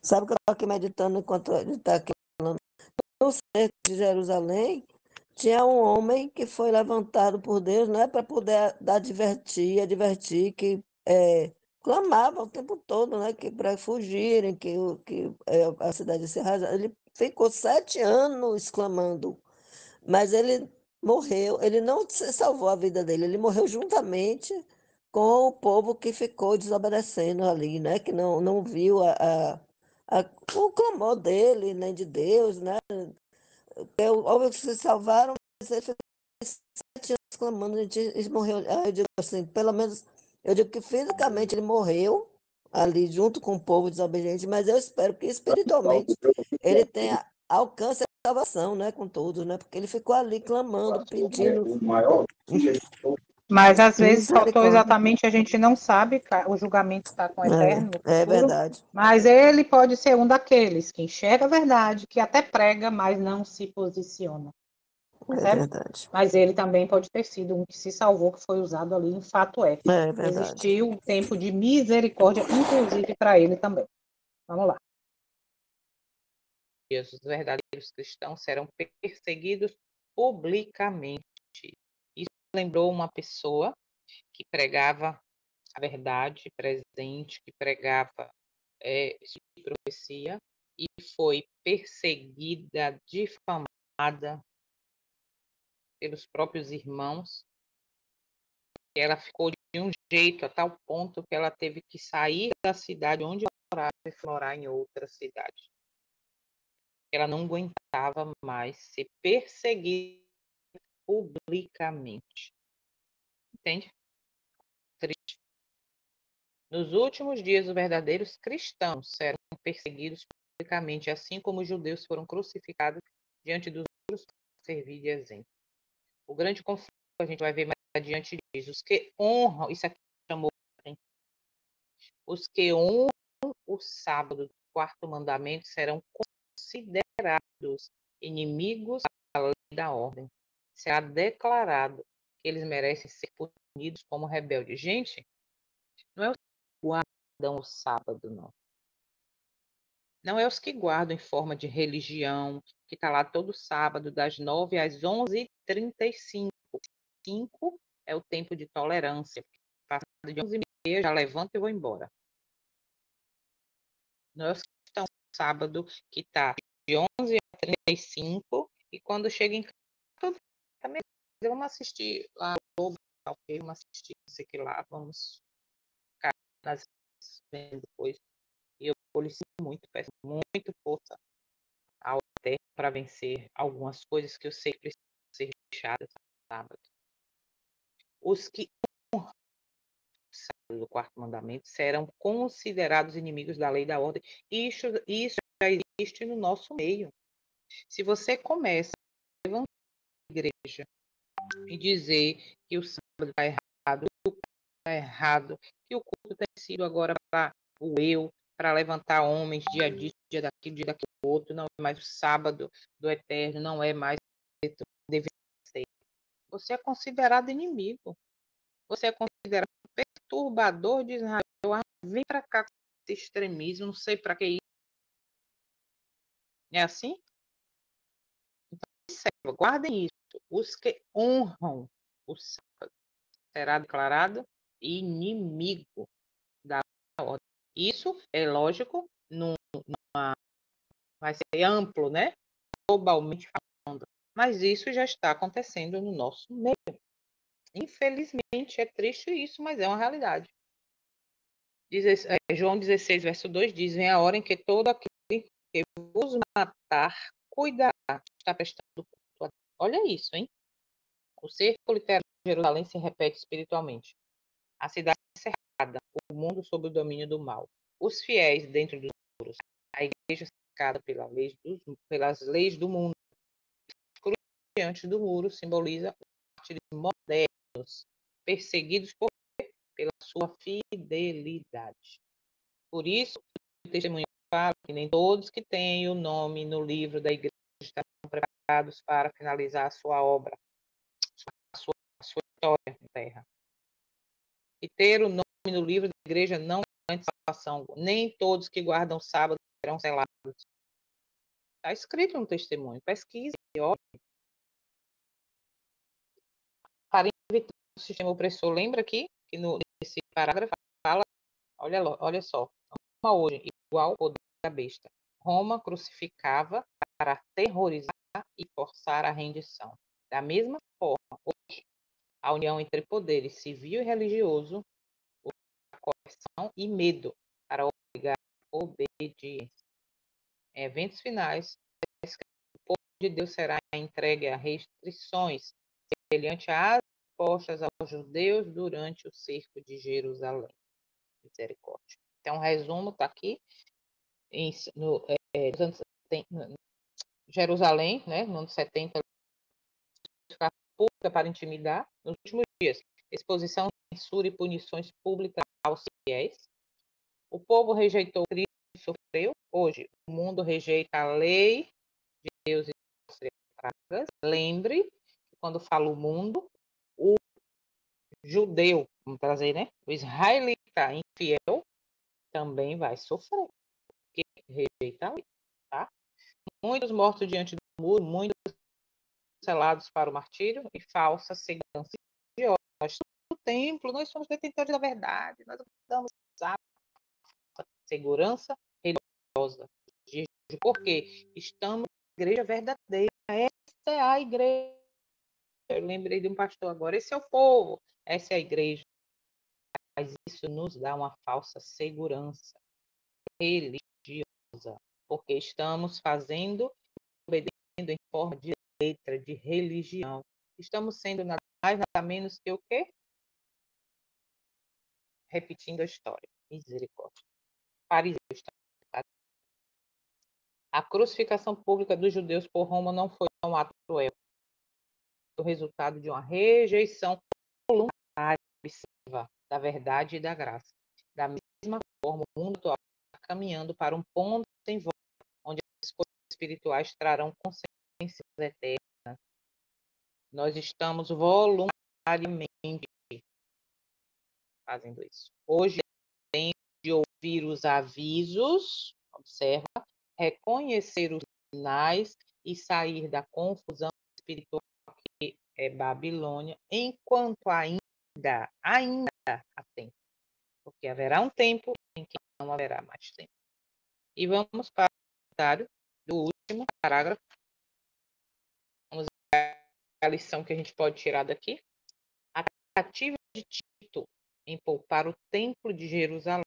sabe o que eu estava aqui meditando enquanto ele está aqui falando? No cerco de Jerusalém, tinha um homem que foi levantado por Deus, né, para poder advertir que clamava o tempo todo, né, que para fugirem, que a cidade ia ser arrasada. Ele ficou 7 anos clamando, mas ele morreu. Ele não se salvou a vida dele, ele morreu juntamente com o povo que ficou desobedecendo ali, né, que não viu o clamor dele, nem de Deus, né? Óbvio que se salvaram, mas ele ficou 7 anos clamando, ele morreu. Eu digo assim, pelo menos, eu digo que fisicamente ele morreu ali junto com o povo desobediente, mas eu espero que espiritualmente ele tenha alcance a salvação, né, com todos, né, porque ele ficou ali clamando, pedindo Mas às vezes faltou misericórdia. exatamente, a gente não sabe, o julgamento está com o eterno no É futuro, verdade. mas ele pode ser um daqueles que enxerga a verdade, que até prega, mas não se posiciona. É Percebe? verdade. Mas ele também pode ter sido um que se salvou, que foi usado ali em fato é. É verdade. Existiu um tempo de misericórdia, inclusive para ele também. Vamos lá. Os verdadeiros cristãos serão perseguidos publicamente. Isso lembrou uma pessoa que pregava a verdade presente, que pregava profecia e foi perseguida, difamada pelos próprios irmãos. Ela ficou de um jeito a tal ponto que ela teve que sair da cidade onde ela morava e morar em outra cidade. Ela não aguentava mais ser perseguida publicamente. Entende? Triste. Nos últimos dias, os verdadeiros cristãos serão perseguidos publicamente, assim como os judeus foram crucificados diante dos outros para servir de exemplo. O grande conflito, a gente vai ver mais adiante disso. Os que honram, isso aqui chamou, os que honram o sábado do quarto mandamento serão considerados inimigos da lei e da ordem. Será declarado que eles merecem ser punidos como rebeldes. Gente, não é os que guardam o sábado, não. Não é os que guardam em forma de religião, que está lá todo sábado, das 9 às 11h35. 5 é o tempo de tolerância. Passado de 11h30, já levanto e vou embora. Não é os que estão no sábado, que está de 11h35, e quando chega em casa, também vamos assistir lá o Globo, ok? Vamos assistir isso aqui lá, vamos ficar nas vendo depois. E eu solicito muito, peço muito força ao Eterno para vencer algumas coisas que eu sei que precisam ser deixadas no sábado. Os que honram do quarto mandamento serão considerados inimigos da lei e da ordem. Isso já existe no nosso meio. Se você começa a levantar a igreja e dizer que o sábado está errado, que o culto está errado, que o culto tem sido agora para o eu, para levantar homens dia disso, dia daquilo, dia daquilo outro, não é mais o sábado do eterno, não é mais deveria ser. Você é considerado inimigo. Você é considerado perturbador de Israel. Vem para cá com esse extremismo, não sei para que isso. É assim? Então, observa, guardem isso. Os que honram o sábado será declarado inimigo da ordem. Isso é lógico, vai ser amplo, né? Globalmente falando. Mas isso já está acontecendo no nosso meio. Infelizmente, é triste isso, mas é uma realidade. João 16, verso 2 diz: vem a hora em que todo aquele que vos matar cuidará, está prestando culto a Deus. Olha isso, hein? O cerco literário de Jerusalém se repete espiritualmente. A cidade é cercada, o mundo sob o domínio do mal. Os fiéis dentro dos muros, a igreja cercada pelas leis do mundo. Os cruz diante do muro simboliza os mártires modernos, perseguidos pela sua fidelidade. Por isso, o testemunho fala que nem todos que têm o nome no livro da igreja estão preparados para finalizar a sua obra, a sua história na terra. E ter o nome no livro da igreja não garante salvação. Nem todos que guardam o sábado serão selados. Está escrito no testemunho. Pesquise, olhe. Para evitar o sistema opressor, lembra aqui que nesse parágrafo fala, olha só, Roma hoje igual ao poder da besta. Roma crucificava para aterrorizar e forçar a rendição. Da mesma forma, hoje, a união entre poderes civil e religioso, coerção e medo para obrigar a obediência. Em eventos finais, o povo de Deus será entregue a restrições semelhante às postas aos judeus durante o cerco de Jerusalém. Misericórdia. Então, o resumo está aqui. Jerusalém, né, no ano 70, pública para intimidar. Nos últimos dias, exposição, censura e punições públicas aos fiéis. O povo rejeitou Cristo e sofreu. Hoje, o mundo rejeita a lei de Deus e das pragas. Lembre que quando falo o mundo, o judeu, vamos trazer, né? O israelita infiel também vai sofrer, porque rejeita a lei, tá? Muitos mortos diante do muro, muitos selados para o martírio e falsa segurança religiosa. Nós somos o templo, nós somos detentores da verdade, nós damos segurança religiosa. Porque estamos na igreja verdadeira. Essa é a igreja. Eu lembrei de um pastor agora. Esse é o povo. Essa é a igreja. Mas isso nos dá uma falsa segurança religiosa. Porque estamos fazendo, obedecendo em forma de letra, de religião. Estamos sendo nada mais, nada menos que o quê? Repetindo a história. Misericórdia. Fariseus. A crucificação pública dos judeus por Roma não foi um ato cruel. O resultado de uma rejeição voluntária da verdade e da graça. Da mesma forma, o mundo atual está caminhando para um ponto sem volta, onde as coisas espirituais trarão consequências eternas. Nós estamos voluntariamente fazendo isso. Hoje, tem de ouvir os avisos, observa, reconhecer os sinais e sair da confusão espiritual que é Babilônia, enquanto ainda há tempo. Porque haverá um tempo em que não haverá mais tempo. E vamos para o comentário do último parágrafo. Vamos ver a lição que a gente pode tirar daqui. A tentativa de Tito em poupar o templo de Jerusalém,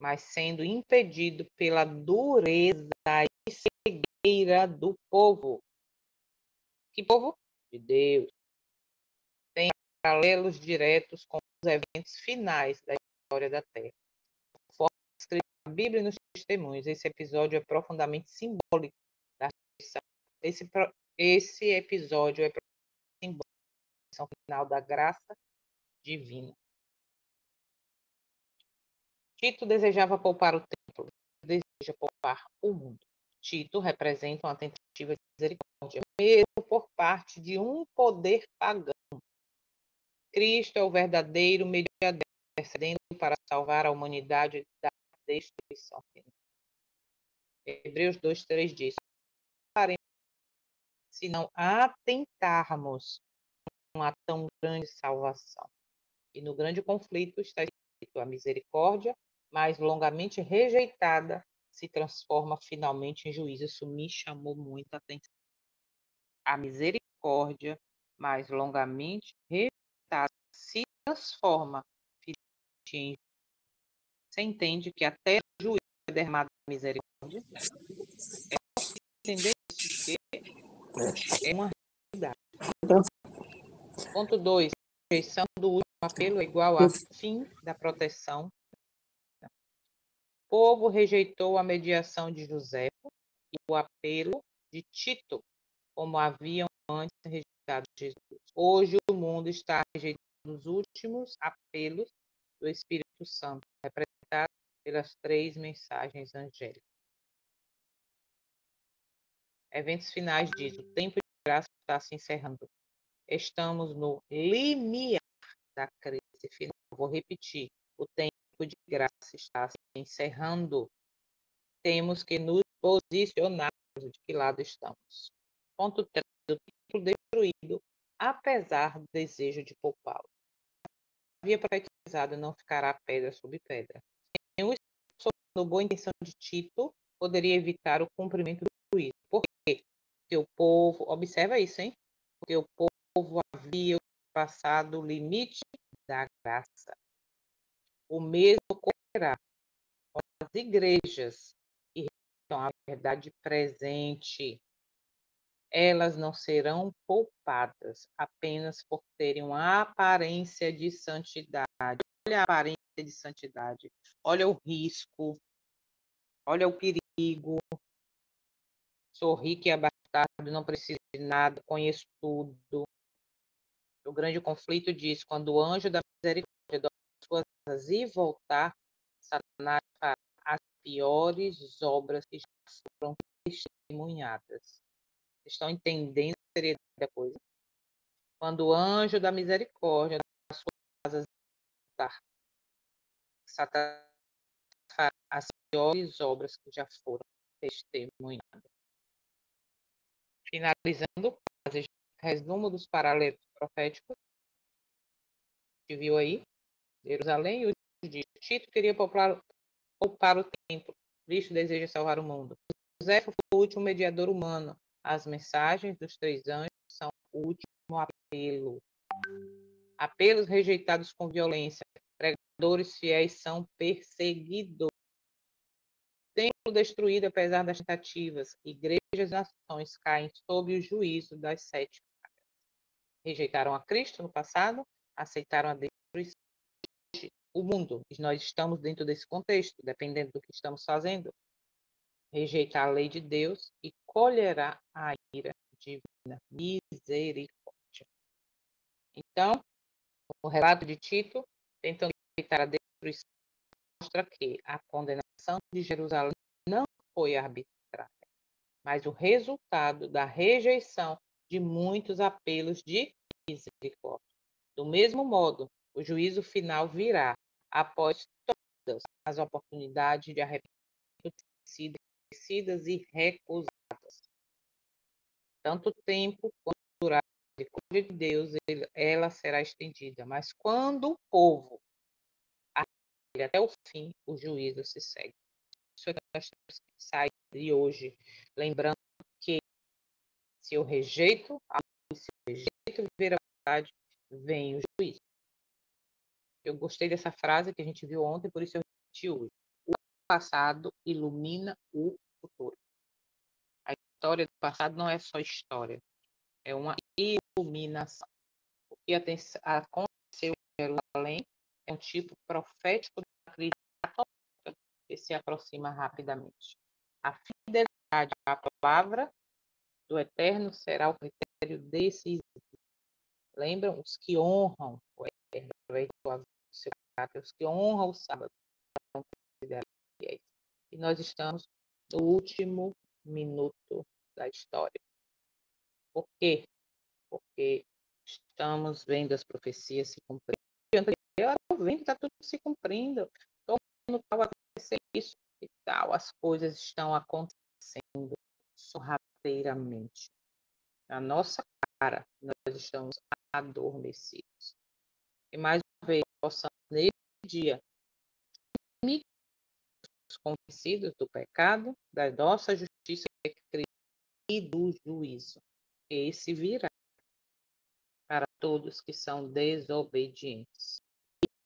mas sendo impedido pela dureza e cegueira do povo. Que povo? De Deus. Tem paralelos diretos com eventos finais da história da Terra. Conforme escrito na Bíblia e nos testemunhos, esse episódio é profundamente simbólico da redenção. Esse episódio é simbólico da redenção final da graça divina. Tito desejava poupar o templo, deseja poupar o mundo. Tito representa uma tentativa de misericórdia, mesmo por parte de um poder pagão. Cristo é o verdadeiro mediador, intercedendo para salvar a humanidade da destruição. Hebreus 2:3 diz: se não atentarmos a uma tão grande salvação. E no grande conflito está escrito: a misericórdia, mais longamente rejeitada, se transforma finalmente em juízo. Isso me chamou muita atenção. A misericórdia, mais longamente rejeitada, se transforma finalmente em juízo. Você entende que até o juízo é derramado a misericórdia? É possível entender isso, porque é uma realidade. Ponto 2. A rejeição do último apelo é igual a fim da proteção. O povo rejeitou a mediação de José e o apelo de Tito, como haviam antes rejeitado Jesus. Hoje o mundo está rejeitando os últimos apelos do Espírito Santo, representados pelas 3 mensagens angélicas. Eventos finais diz: o tempo de graça está se encerrando. Estamos no limiar da crise final. Vou repetir: o tempo de graça está se encerrando. Temos que nos posicionar de que lado estamos. Ponto 3. O templo destruído, apesar do desejo de poupá-lo. Havia profetizado: não ficará pedra sobre pedra. Nenhum esforço ou boa intenção de Tito poderia evitar o cumprimento do juízo. Por quê? Porque o povo, observa isso, hein? Porque o povo havia passado o limite da graça. O mesmo ocorrerá com as igrejas que rejeitam a verdade presente. Elas não serão poupadas apenas por terem uma aparência de santidade. Olha a aparência de santidade. Olha o risco. Olha o perigo. Sou rico e abastado, não preciso de nada, conheço tudo. O grande conflito diz: quando o anjo da misericórdia dobra suas asas e voltar, Satanás fará as piores obras que já foram testemunhadas. Estão entendendo a seriedade da coisa? Quando o anjo da misericórdia dobra suas asas e voltar, Satanás fará as piores obras que já foram testemunhadas. Finalizando, resumo dos paralelos proféticos que viu aí. Jerusalém e o de Tito queria poupar o templo. Cristo deseja salvar o mundo. José foi o último mediador humano. As mensagens dos 3 anjos são o último apelo. Apelos rejeitados com violência. Pregadores fiéis são perseguidores. Templo destruído apesar das tentativas. Igrejas e nações caem sob o juízo das 7 pragas. Rejeitaram a Cristo no passado, aceitaram a destruição. O mundo, nós estamos dentro desse contexto, dependendo do que estamos fazendo, rejeitar a lei de Deus e colherá a ira divina, misericórdia. Então, o relato de Tito, tentando evitar a destruição, mostra que a condenação de Jerusalém não foi arbitrária, mas o resultado da rejeição de muitos apelos de misericórdia. Do mesmo modo, o juízo final virá após todas as oportunidades de arrependimento sido e recusadas. Tanto tempo quanto durar a misericórdia de Deus, ela será estendida. Mas quando o povo arrepende até o fim, o juízo se segue. Isso é que nós temos que sair de hoje, lembrando que se eu rejeito a luz, se eu rejeito ver a verdade, vem o juízo. Eu gostei dessa frase que a gente viu ontem, por isso eu repeti hoje. O passado ilumina o futuro. A história do passado não é só história, é uma iluminação. O que aconteceu Jerusalém é um tipo profético da crise católica que se aproxima rapidamente. A fidelidade à palavra do Eterno será o critério decisivo. Lembram? Os que honram o Eterno através do seu caráter, os que honram o sábado são considerados fiéis. E nós estamos no último minuto da história. Por quê? Porque estamos vendo as profecias se cumprindo. Eu estou vendo que está tudo se cumprindo. Estou vendo que vai acontecer isso e tal. As coisas estão acontecendo sorrateiramente. Na nossa cara, nós estamos adormecidos. E mais uma vez, possamos, nesse dia, os convencidos do pecado, da nossa justiça e do juízo. Esse virá para todos que são desobedientes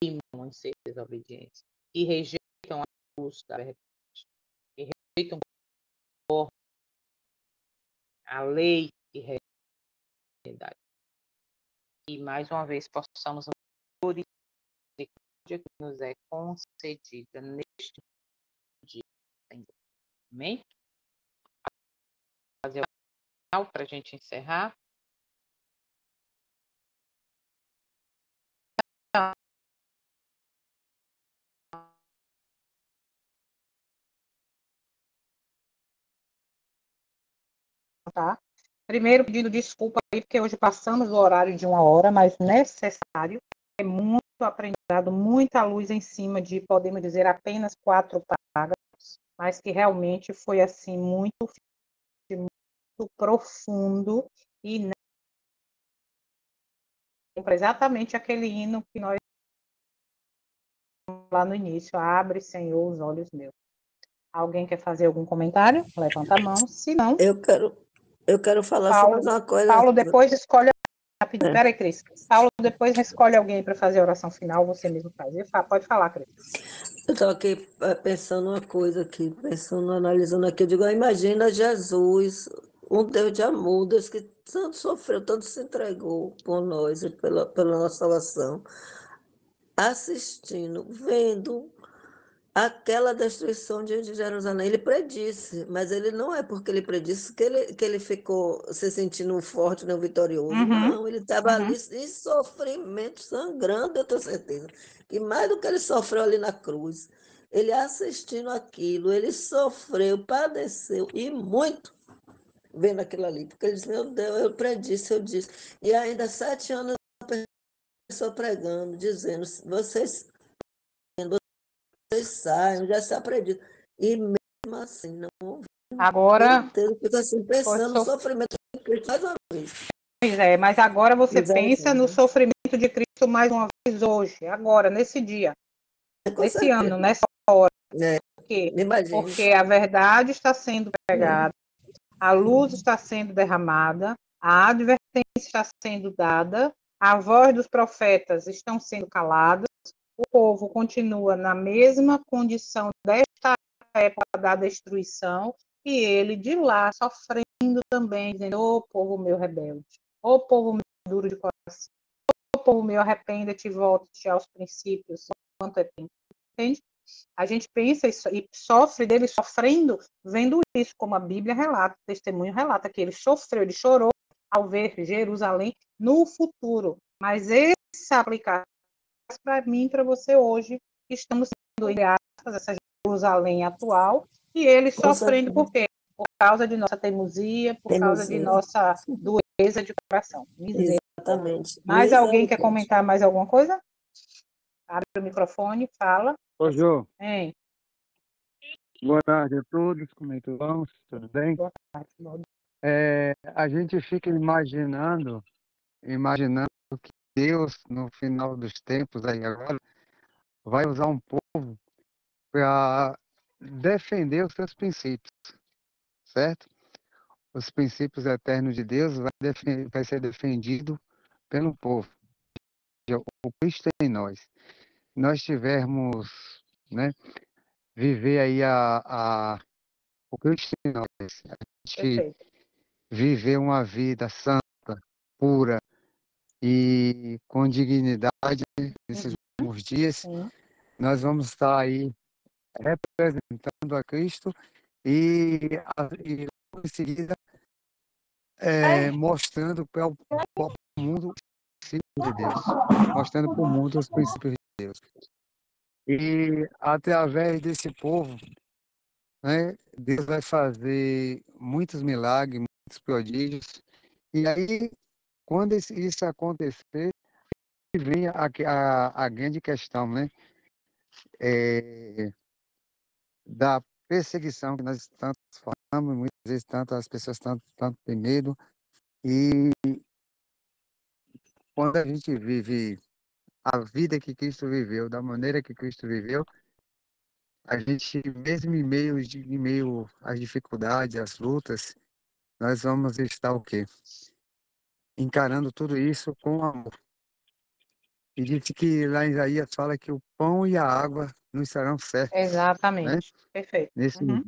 e não ser desobedientes, que rejeitam a luz da verdade, que rejeitam a lei e a realidade. E mais uma vez possamos por misericórdia que nos é concedida neste dia, Senhor. Amém? Fazer o final para a gente encerrar. Tá? Primeiro, pedindo desculpa aí, porque hoje passamos o horário de 1 hora, mas necessário. É muito aprendizado, muita luz em cima de, podemos dizer, apenas 4 parágrafos, mas que realmente foi, assim, muito profundo e exatamente aquele hino que nós lá no início, abre, Senhor, os olhos meus. Alguém quer fazer algum comentário? Levanta a mão. Se não, Eu quero falar sobre Paulo, uma coisa. Paulo depois escolhe rapidinho. Peraí, Cris. Paulo depois escolhe alguém para fazer a oração final, você mesmo faz. Pode falar, Cris. Eu estava aqui pensando uma coisa aqui, pensando, analisando aqui. Eu digo, imagina Jesus, um Deus de amor, Deus que tanto sofreu, tanto se entregou por nós e pela nossa salvação, assistindo, vendo aquela destruição de Jerusalém. Ele predisse, mas ele não é porque ele predisse que ele ficou se sentindo forte, não vitorioso. Não, ele estava ali em sofrimento, sangrando, eu tenho certeza. E mais do que ele sofreu ali na cruz, ele assistindo aquilo, ele sofreu, padeceu, e muito vendo aquilo ali. Porque ele disse, meu Deus, eu predisse, eu disse. E ainda 7 anos a pessoa pregando, dizendo, vocês saiam, já está aprendido. E mesmo assim, não ouvi. Agora, meu Deus, eu fico assim pensando no sofrimento de Cristo mais uma vez. Pois é, mas agora você pensa no Exatamente. sofrimento de Cristo mais uma vez hoje, agora, nesse dia, Com nesse certeza. ano, nessa hora. É, Por quê? imagino. Porque a verdade está sendo pregada, a luz está sendo derramada, a advertência está sendo dada, a voz dos profetas estão sendo caladas, o povo continua na mesma condição desta época da destruição, e ele de lá sofrendo também, dizendo, ô povo meu rebelde, ô povo meu duro de coração, ô povo meu arrependa-te e volte aos princípios, quanto é tempo, entende? A gente pensa e sofre dele sofrendo, vendo isso, como a Bíblia relata, o testemunho relata que ele sofreu, ele chorou ao ver Jerusalém no futuro. Mas esse aplicar para mim e para você hoje, estamos sendo, entre aspas, essa Jerusalém atual, e ele sofrendo por quê? Por causa de nossa teimosia, por causa de nossa dureza de coração. Exatamente. Mais alguém quer comentar mais alguma coisa? Abre o microfone, fala. Ô, Jô. Hein? Boa tarde a todos, como é que vamos? Tudo bem? Boa tarde. A gente fica imaginando que Deus, no final dos tempos, aí agora, vai usar um povo para defender os seus princípios, certo? Os princípios eternos de Deus vai ser defendido pelo povo, o Cristo em nós. Nós tivermos, né, viver aí o Cristo em nós, a gente viver uma vida santa, pura, e com dignidade nesses Uhum. últimos dias. Sim. Nós vamos estar aí representando a Cristo e logo em seguida mostrando para o mundo os princípios de Deus, mostrando para o mundo os princípios de Deus. E através desse povo, né, Deus vai fazer muitos milagres, muitos prodígios. E aí, quando isso acontecer, vem a grande questão, né, da perseguição que nós tanto falamos, muitas vezes tanto as pessoas tanto têm medo. E quando a gente vive a vida que Cristo viveu, da maneira que Cristo viveu, a gente, mesmo em meio às dificuldades, às lutas, nós vamos estar o quê? Encarando tudo isso com amor. E disse que lá em Isaías fala que o pão e a água nos serão certos, né? Exatamente. Perfeito. Uhum.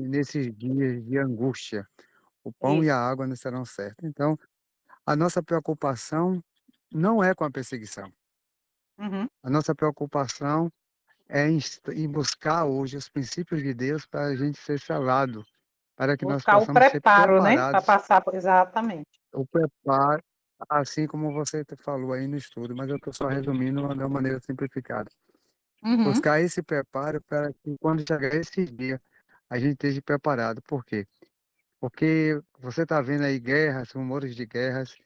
Nesses dias de angústia, o pão e Isso. a água nos serão certos. Então, a nossa preocupação não é com a perseguição. Uhum. A nossa preocupação é em buscar hoje os princípios de Deus para a gente ser selado, para que nós Buscar o possamos ser preparo, né? Para preparados, passar por... Exatamente. o preparo, assim como você falou aí no estudo, mas eu estou só resumindo de uma maneira simplificada. Uhum. Buscar esse preparo para que quando chegar esse dia, a gente esteja preparado. Por quê? Porque você está vendo aí guerras, rumores de guerras,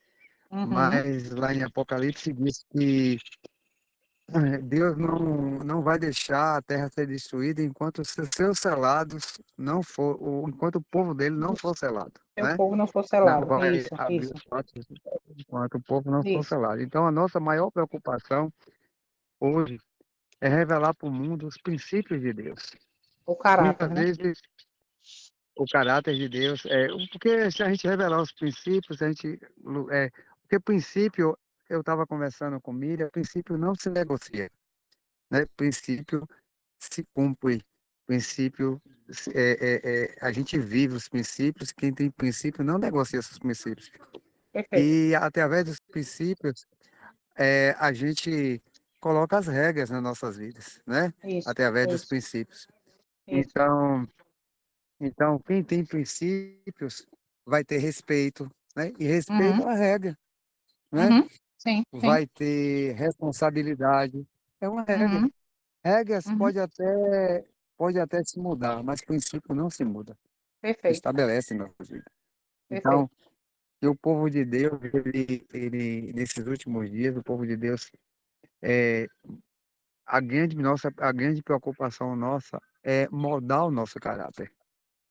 Uhum. mas lá em Apocalipse diz que Deus não vai deixar a terra ser destruída enquanto os seus selados não for, ou enquanto o povo dele não for selado, Se o né? povo não for Não selado. vai Isso, abrir isso, os fatos enquanto o povo não for isso. selado. Então, a nossa maior preocupação hoje é revelar para o mundo os princípios de Deus. O caráter, Muitas né? vezes o caráter de Deus porque se a gente revelar os princípios, porque princípio, eu estava conversando com Miriam, princípio não se negocia, né? Princípio se cumpre. Princípio, a gente vive os princípios, quem tem princípio não negocia esses princípios. Perfeito. E através dos princípios, a gente coloca as regras nas nossas vidas, né? Isso, Através dos isso, princípios. isso. Então, quem tem princípios vai ter respeito, né? E respeito Uhum. à regra, né? Uhum. Sim, sim. Vai ter responsabilidade. É uma regra. Uhum. Regras Uhum. pode até se mudar, mas princípio não se muda. Se Perfeito, estabelece na nossa vida. Então, perfeito. que o povo de Deus, nesses últimos dias, o povo de Deus, é, a grande preocupação nossa é moldar o nosso caráter,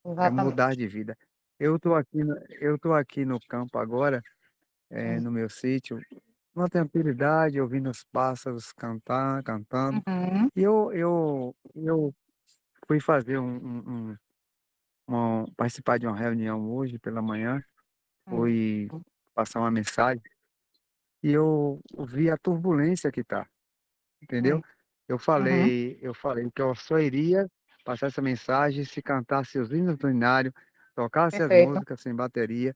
é mudar Exatamente. de vida. Eu tô aqui no campo agora, Hum. no meu sítio, uma tranquilidade, ouvindo os pássaros cantando. Uhum. E eu fui fazer participar de uma reunião hoje pela manhã, Hum. fui passar uma mensagem e eu vi a turbulência que está, entendeu? Hum. Eu Uhum. falei que eu só iria passar essa mensagem se cantasse os hinos do hinário, tocasse as Perfeito. músicas sem bateria,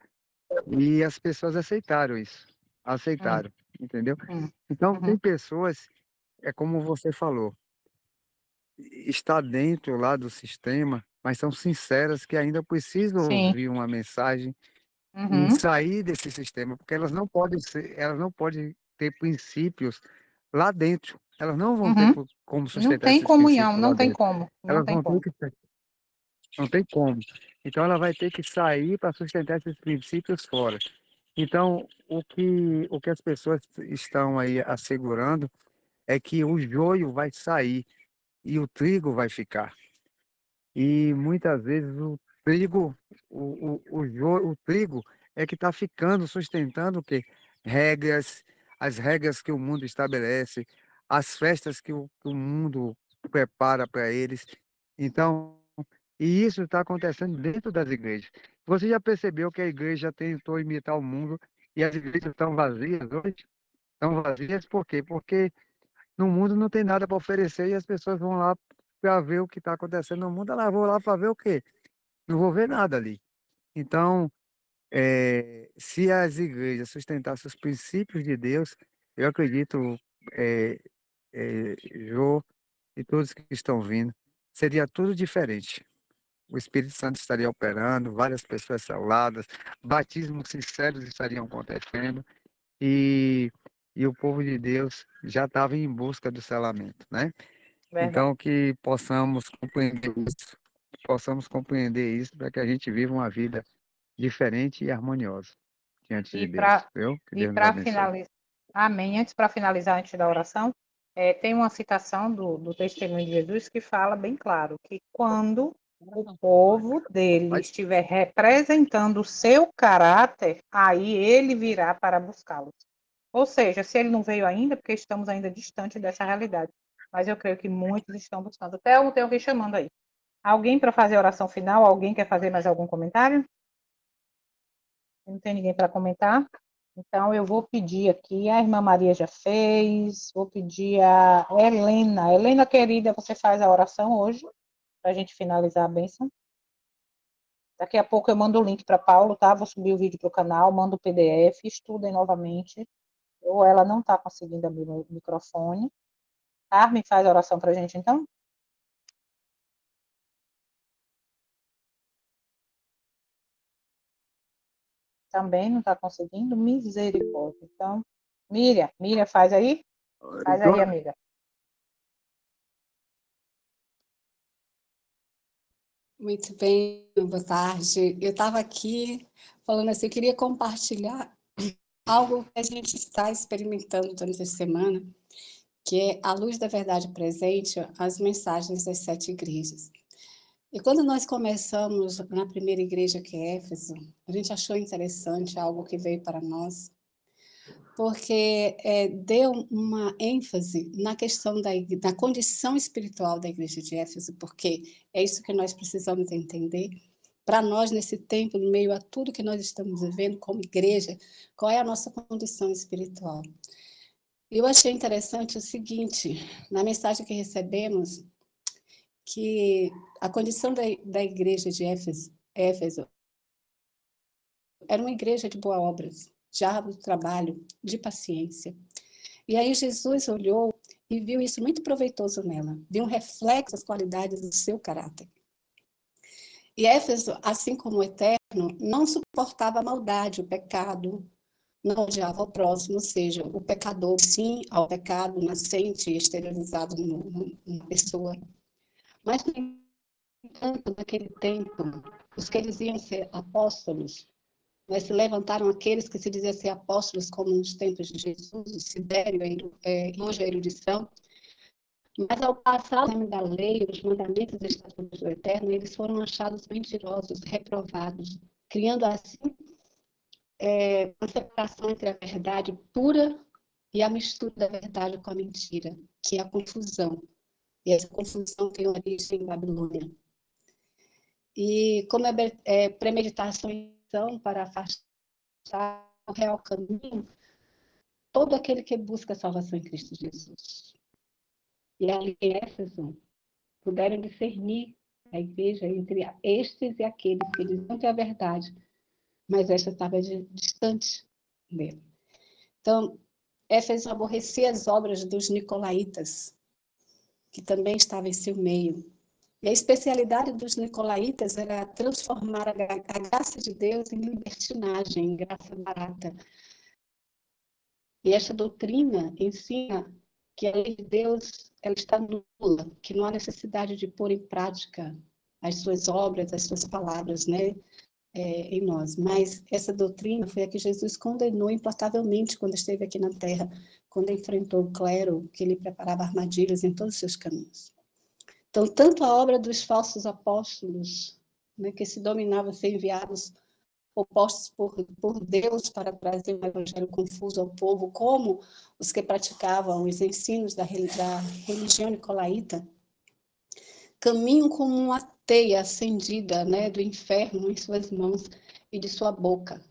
e as pessoas aceitaram isso, Hum. aceitaram, entendeu? Hum. Então, tem Uhum. pessoas, é como você falou, está dentro lá do sistema, mas são sinceras que ainda precisam Sim. ouvir uma mensagem e Uhum. sair desse sistema, porque elas não podem ter princípios lá dentro. Elas não vão ter Uhum. como Não sustentar tem esses comunhão, princípios lá não tem dentro. como, não Elas tem vão ter como. que, não tem como. Então ela vai ter que sair para sustentar esses princípios fora. Então, o que as pessoas estão aí assegurando é que o joio vai sair e o trigo vai ficar. E muitas vezes o trigo é que está ficando, sustentando o quê? Regras, as regras que o mundo estabelece, as festas que o mundo prepara para eles. Então, e isso está acontecendo dentro das igrejas. Você já percebeu que a igreja tentou imitar o mundo e as igrejas estão vazias hoje? Estão vazias por quê? Porque no mundo não tem nada para oferecer e as pessoas vão lá para ver o que está acontecendo no mundo. Elas vão lá para ver o quê? Não vou ver nada ali. Então, se as igrejas sustentassem os princípios de Deus, eu acredito, é, Jô e todos que estão vindo, seria tudo diferente. O Espírito Santo estaria operando, várias pessoas seladas, batismos sinceros estariam acontecendo e, e o povo de Deus já estava em busca do selamento, né? Verdade. Então, que possamos compreender isso para que a gente viva uma vida diferente e harmoniosa diante de E Deus, para viu? Que e Deus nos para abençoe. finalizar, amém. Antes para finalizar, antes da oração, tem uma citação do testemunho de Jesus que fala bem claro que quando o povo dele estiver representando o seu caráter, aí ele virá para buscá-los. Ou seja, se ele não veio ainda, porque estamos ainda distante dessa realidade. Mas eu creio que muitos estão buscando. Até tem alguém chamando aí. Alguém para fazer a oração final? Alguém quer fazer mais algum comentário? Não tem ninguém para comentar? Então, eu vou pedir aqui, a irmã Maria já fez, vou pedir a Helena. Helena, querida, você faz a oração hoje, para a gente finalizar a bênção. Daqui a pouco eu mando o link para Paulo, tá? Vou subir o vídeo para o canal, mando o PDF, estudem novamente. Ou ela não está conseguindo abrir o microfone. Carmen, faz a oração para a gente, então? Também não está conseguindo? Misericórdia. Então, Miriam, faz aí? Faz aí, amiga. Muito bem, boa tarde. Eu estava aqui falando assim, eu queria compartilhar algo que a gente está experimentando durante a semana, que é a luz da verdade presente, as mensagens das 7 igrejas. E quando nós começamos na primeira igreja, que é Éfeso, a gente achou interessante algo que veio para nós, porque deu uma ênfase na questão da condição espiritual da igreja de Éfeso, porque é isso que nós precisamos entender. Para nós, nesse tempo, no meio a tudo que nós estamos vivendo como igreja, qual é a nossa condição espiritual? Eu achei interessante o seguinte, na mensagem que recebemos, que a condição da igreja de Éfeso era uma igreja de boas obras, de árduo trabalho, de paciência. E aí Jesus olhou e viu isso muito proveitoso nela, viu um reflexo das qualidades do seu caráter. E Éfeso, assim como o Eterno, não suportava a maldade, o pecado, não odiava o próximo, ou seja, o pecador, sim, ao pecado nascente e exteriorizado na pessoa. Mas, no entanto, naquele tempo, os que diziam ser apóstolos, mas se levantaram aqueles que se diziam ser apóstolos, como nos tempos de Jesus, o Sidério, hoje a erudição, mas ao passar o nome da lei, os mandamentos e estatutos do Eterno, eles foram achados mentirosos, reprovados, criando assim uma separação entre a verdade pura e a mistura da verdade com a mentira, que é a confusão. E essa confusão tem origem em Babilônia. E como premeditação então, para afastar o real caminho, todo aquele que busca a salvação em Cristo Jesus. E ali em Éfeso, puderam discernir a igreja entre estes e aqueles que diziam que é a verdade, mas esta estava distante dele. Então, Éfeso aborrecia as obras dos nicolaítas, que também estavam em seu meio. E a especialidade dos nicolaítas era transformar a graça de Deus em libertinagem, em graça barata. E esta doutrina ensina que a lei de Deus ela está nula, que não há necessidade de pôr em prática as suas obras, as suas palavras, né, em nós. Mas essa doutrina foi a que Jesus condenou implacavelmente quando esteve aqui na Terra, quando enfrentou o clero, que lhe preparava armadilhas em todos os seus caminhos. Então, tanto a obra dos falsos apóstolos, né, que se dominavam a ser enviados opostos por Deus para trazer um evangelho confuso ao povo, como os que praticavam os ensinos da religião nicolaíta, caminham como uma teia acendida, né, do inferno em suas mãos e de sua boca.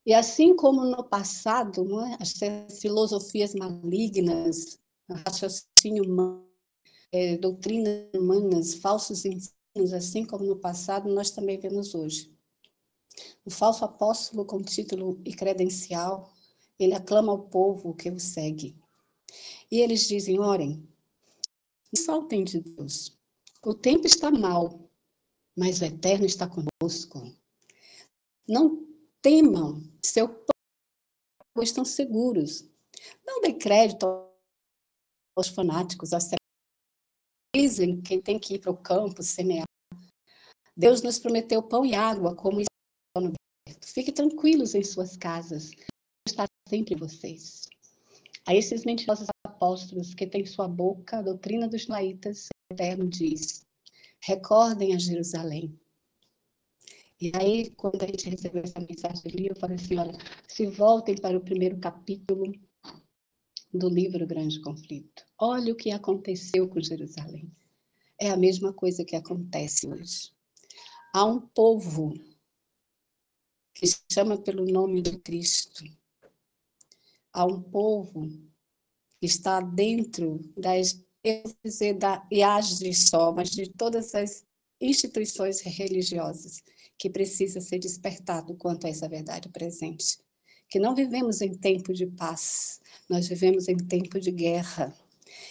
E assim como no passado, né, as filosofias malignas, raciocínio humano, doutrinas humanas, falsos ensinos, assim como no passado, nós também vemos hoje. O falso apóstolo com título e credencial, ele aclama ao povo que o segue. E eles dizem, orem, não faltem de Deus. O tempo está mau, mas o Eterno está conosco. Não temam, seu povo estão seguros. Não dê crédito aos fanáticos, aos dizem quem tem que ir para o campo semear. Deus nos prometeu pão e água, como está no deserto. Fiquem tranquilos em suas casas. Deus está sempre em vocês. A esses mentirosos apóstolos que têm em sua boca a doutrina dos laitas, o Eterno diz, recordem a Jerusalém. E aí, quando a gente recebeu essa mensagem ali, eu falei assim, olha, se voltem para o primeiro capítulo do livro Grande Conflito. Olha o que aconteceu com Jerusalém. É a mesma coisa que acontece hoje. Há um povo que chama pelo nome de Cristo. Há um povo que está dentro das, eu vou dizer, da IASD só, mas de todas as instituições religiosas que precisa ser despertado quanto a essa verdade presente. Que não vivemos em tempo de paz, nós vivemos em tempo de guerra.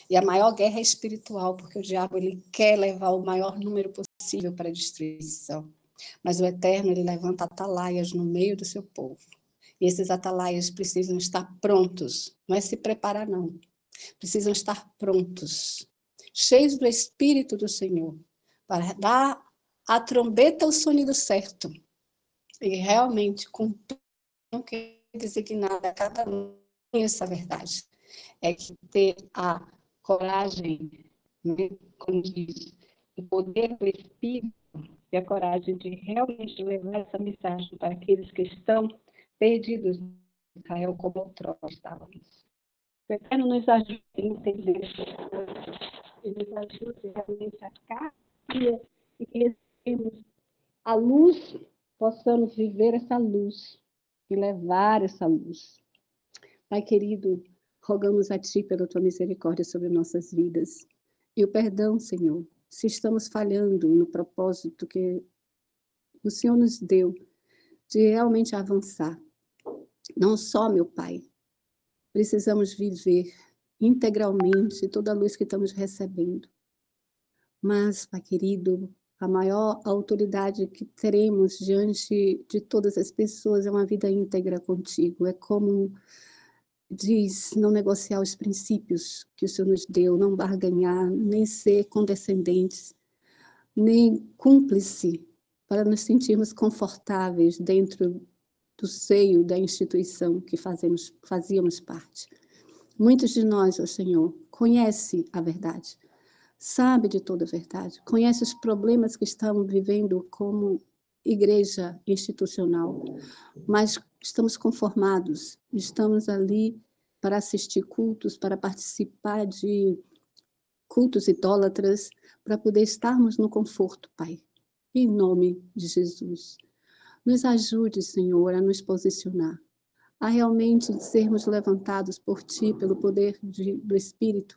E a maior guerra é espiritual, porque o diabo ele quer levar o maior número possível para a destruição. Mas o Eterno ele levanta atalaias no meio do seu povo. E esses atalaias precisam estar prontos. Não é se preparar, não. Precisam estar prontos, cheios do Espírito do Senhor, para dar a trombeta ao sonido certo. E realmente cumprir o que é designado a cada um essa verdade. É que ter a coragem, como diz, o poder do Espírito e a coragem de realmente levar essa mensagem para aqueles que estão perdidos em Israel como outrora estávamos. O Eterno nos ajude a entender essas coisas e nos ajude realmente a cada dia e que temos a luz, possamos viver essa luz e levar essa luz. Pai querido, rogamos a Ti pela Tua misericórdia sobre nossas vidas. E o perdão, Senhor, se estamos falhando no propósito que o Senhor nos deu de realmente avançar. Não só, meu Pai, precisamos viver integralmente toda a luz que estamos recebendo. Mas, Pai querido, a maior autoridade que teremos diante de todas as pessoas é uma vida íntegra contigo. É como diz, não negociar os princípios que o Senhor nos deu, não barganhar, nem ser condescendentes, nem cúmplice, para nos sentirmos confortáveis dentro do seio da instituição que fazíamos parte. Muitos de nós, ó Senhor, conhecem a verdade, sabe de toda a verdade, conhece os problemas que estamos vivendo como igreja institucional, mas estamos conformados, estamos ali para assistir cultos, para participar de cultos idólatras, para poder estarmos no conforto, Pai, em nome de Jesus. Nos ajude, Senhor, a nos posicionar, a realmente sermos levantados por Ti, pelo poder do Espírito,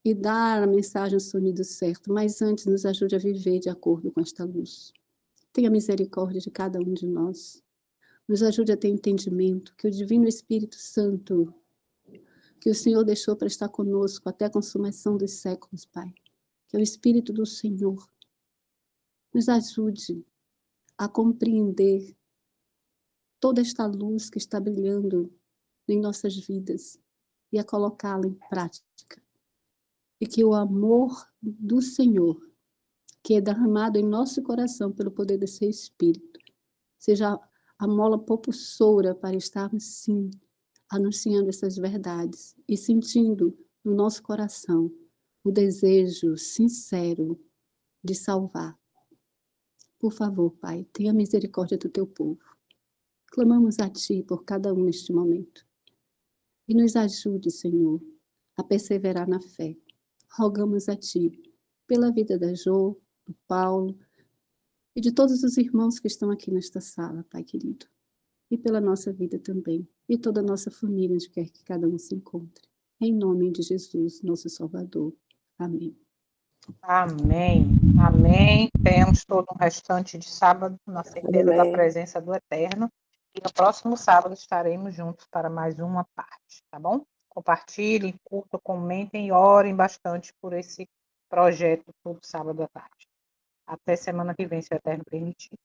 e dar a mensagem ao sonido certo, mas antes nos ajude a viver de acordo com esta luz. Tenha misericórdia de cada um de nós. Nos ajude a ter entendimento que o Divino Espírito Santo, que o Senhor deixou para estar conosco até a consumação dos séculos, Pai, que é o Espírito do Senhor, nos ajude a compreender toda esta luz que está brilhando em nossas vidas e a colocá-la em prática. E que o amor do Senhor, que é derramado em nosso coração pelo poder do seu Espírito, seja a mola propulsora para estarmos, sim, anunciando essas verdades e sentindo no nosso coração o desejo sincero de salvar. Por favor, Pai, tenha misericórdia do teu povo. Clamamos a Ti por cada um neste momento. E nos ajude, Senhor, a perseverar na fé. Rogamos a Ti pela vida da Jo, do Paulo e de todos os irmãos que estão aqui nesta sala, Pai querido. E pela nossa vida também. E toda a nossa família, onde quer que cada um se encontre. Em nome de Jesus, nosso Salvador. Amém. Amém. Amém. Tenhamos todo um restante de sábado na certeza da Amém. presença do Eterno. E no próximo sábado estaremos juntos para mais uma parte, tá bom? Compartilhem, curtam, comentem e orem bastante por esse projeto todo sábado à tarde. Até semana que vem, se o Eterno permitir.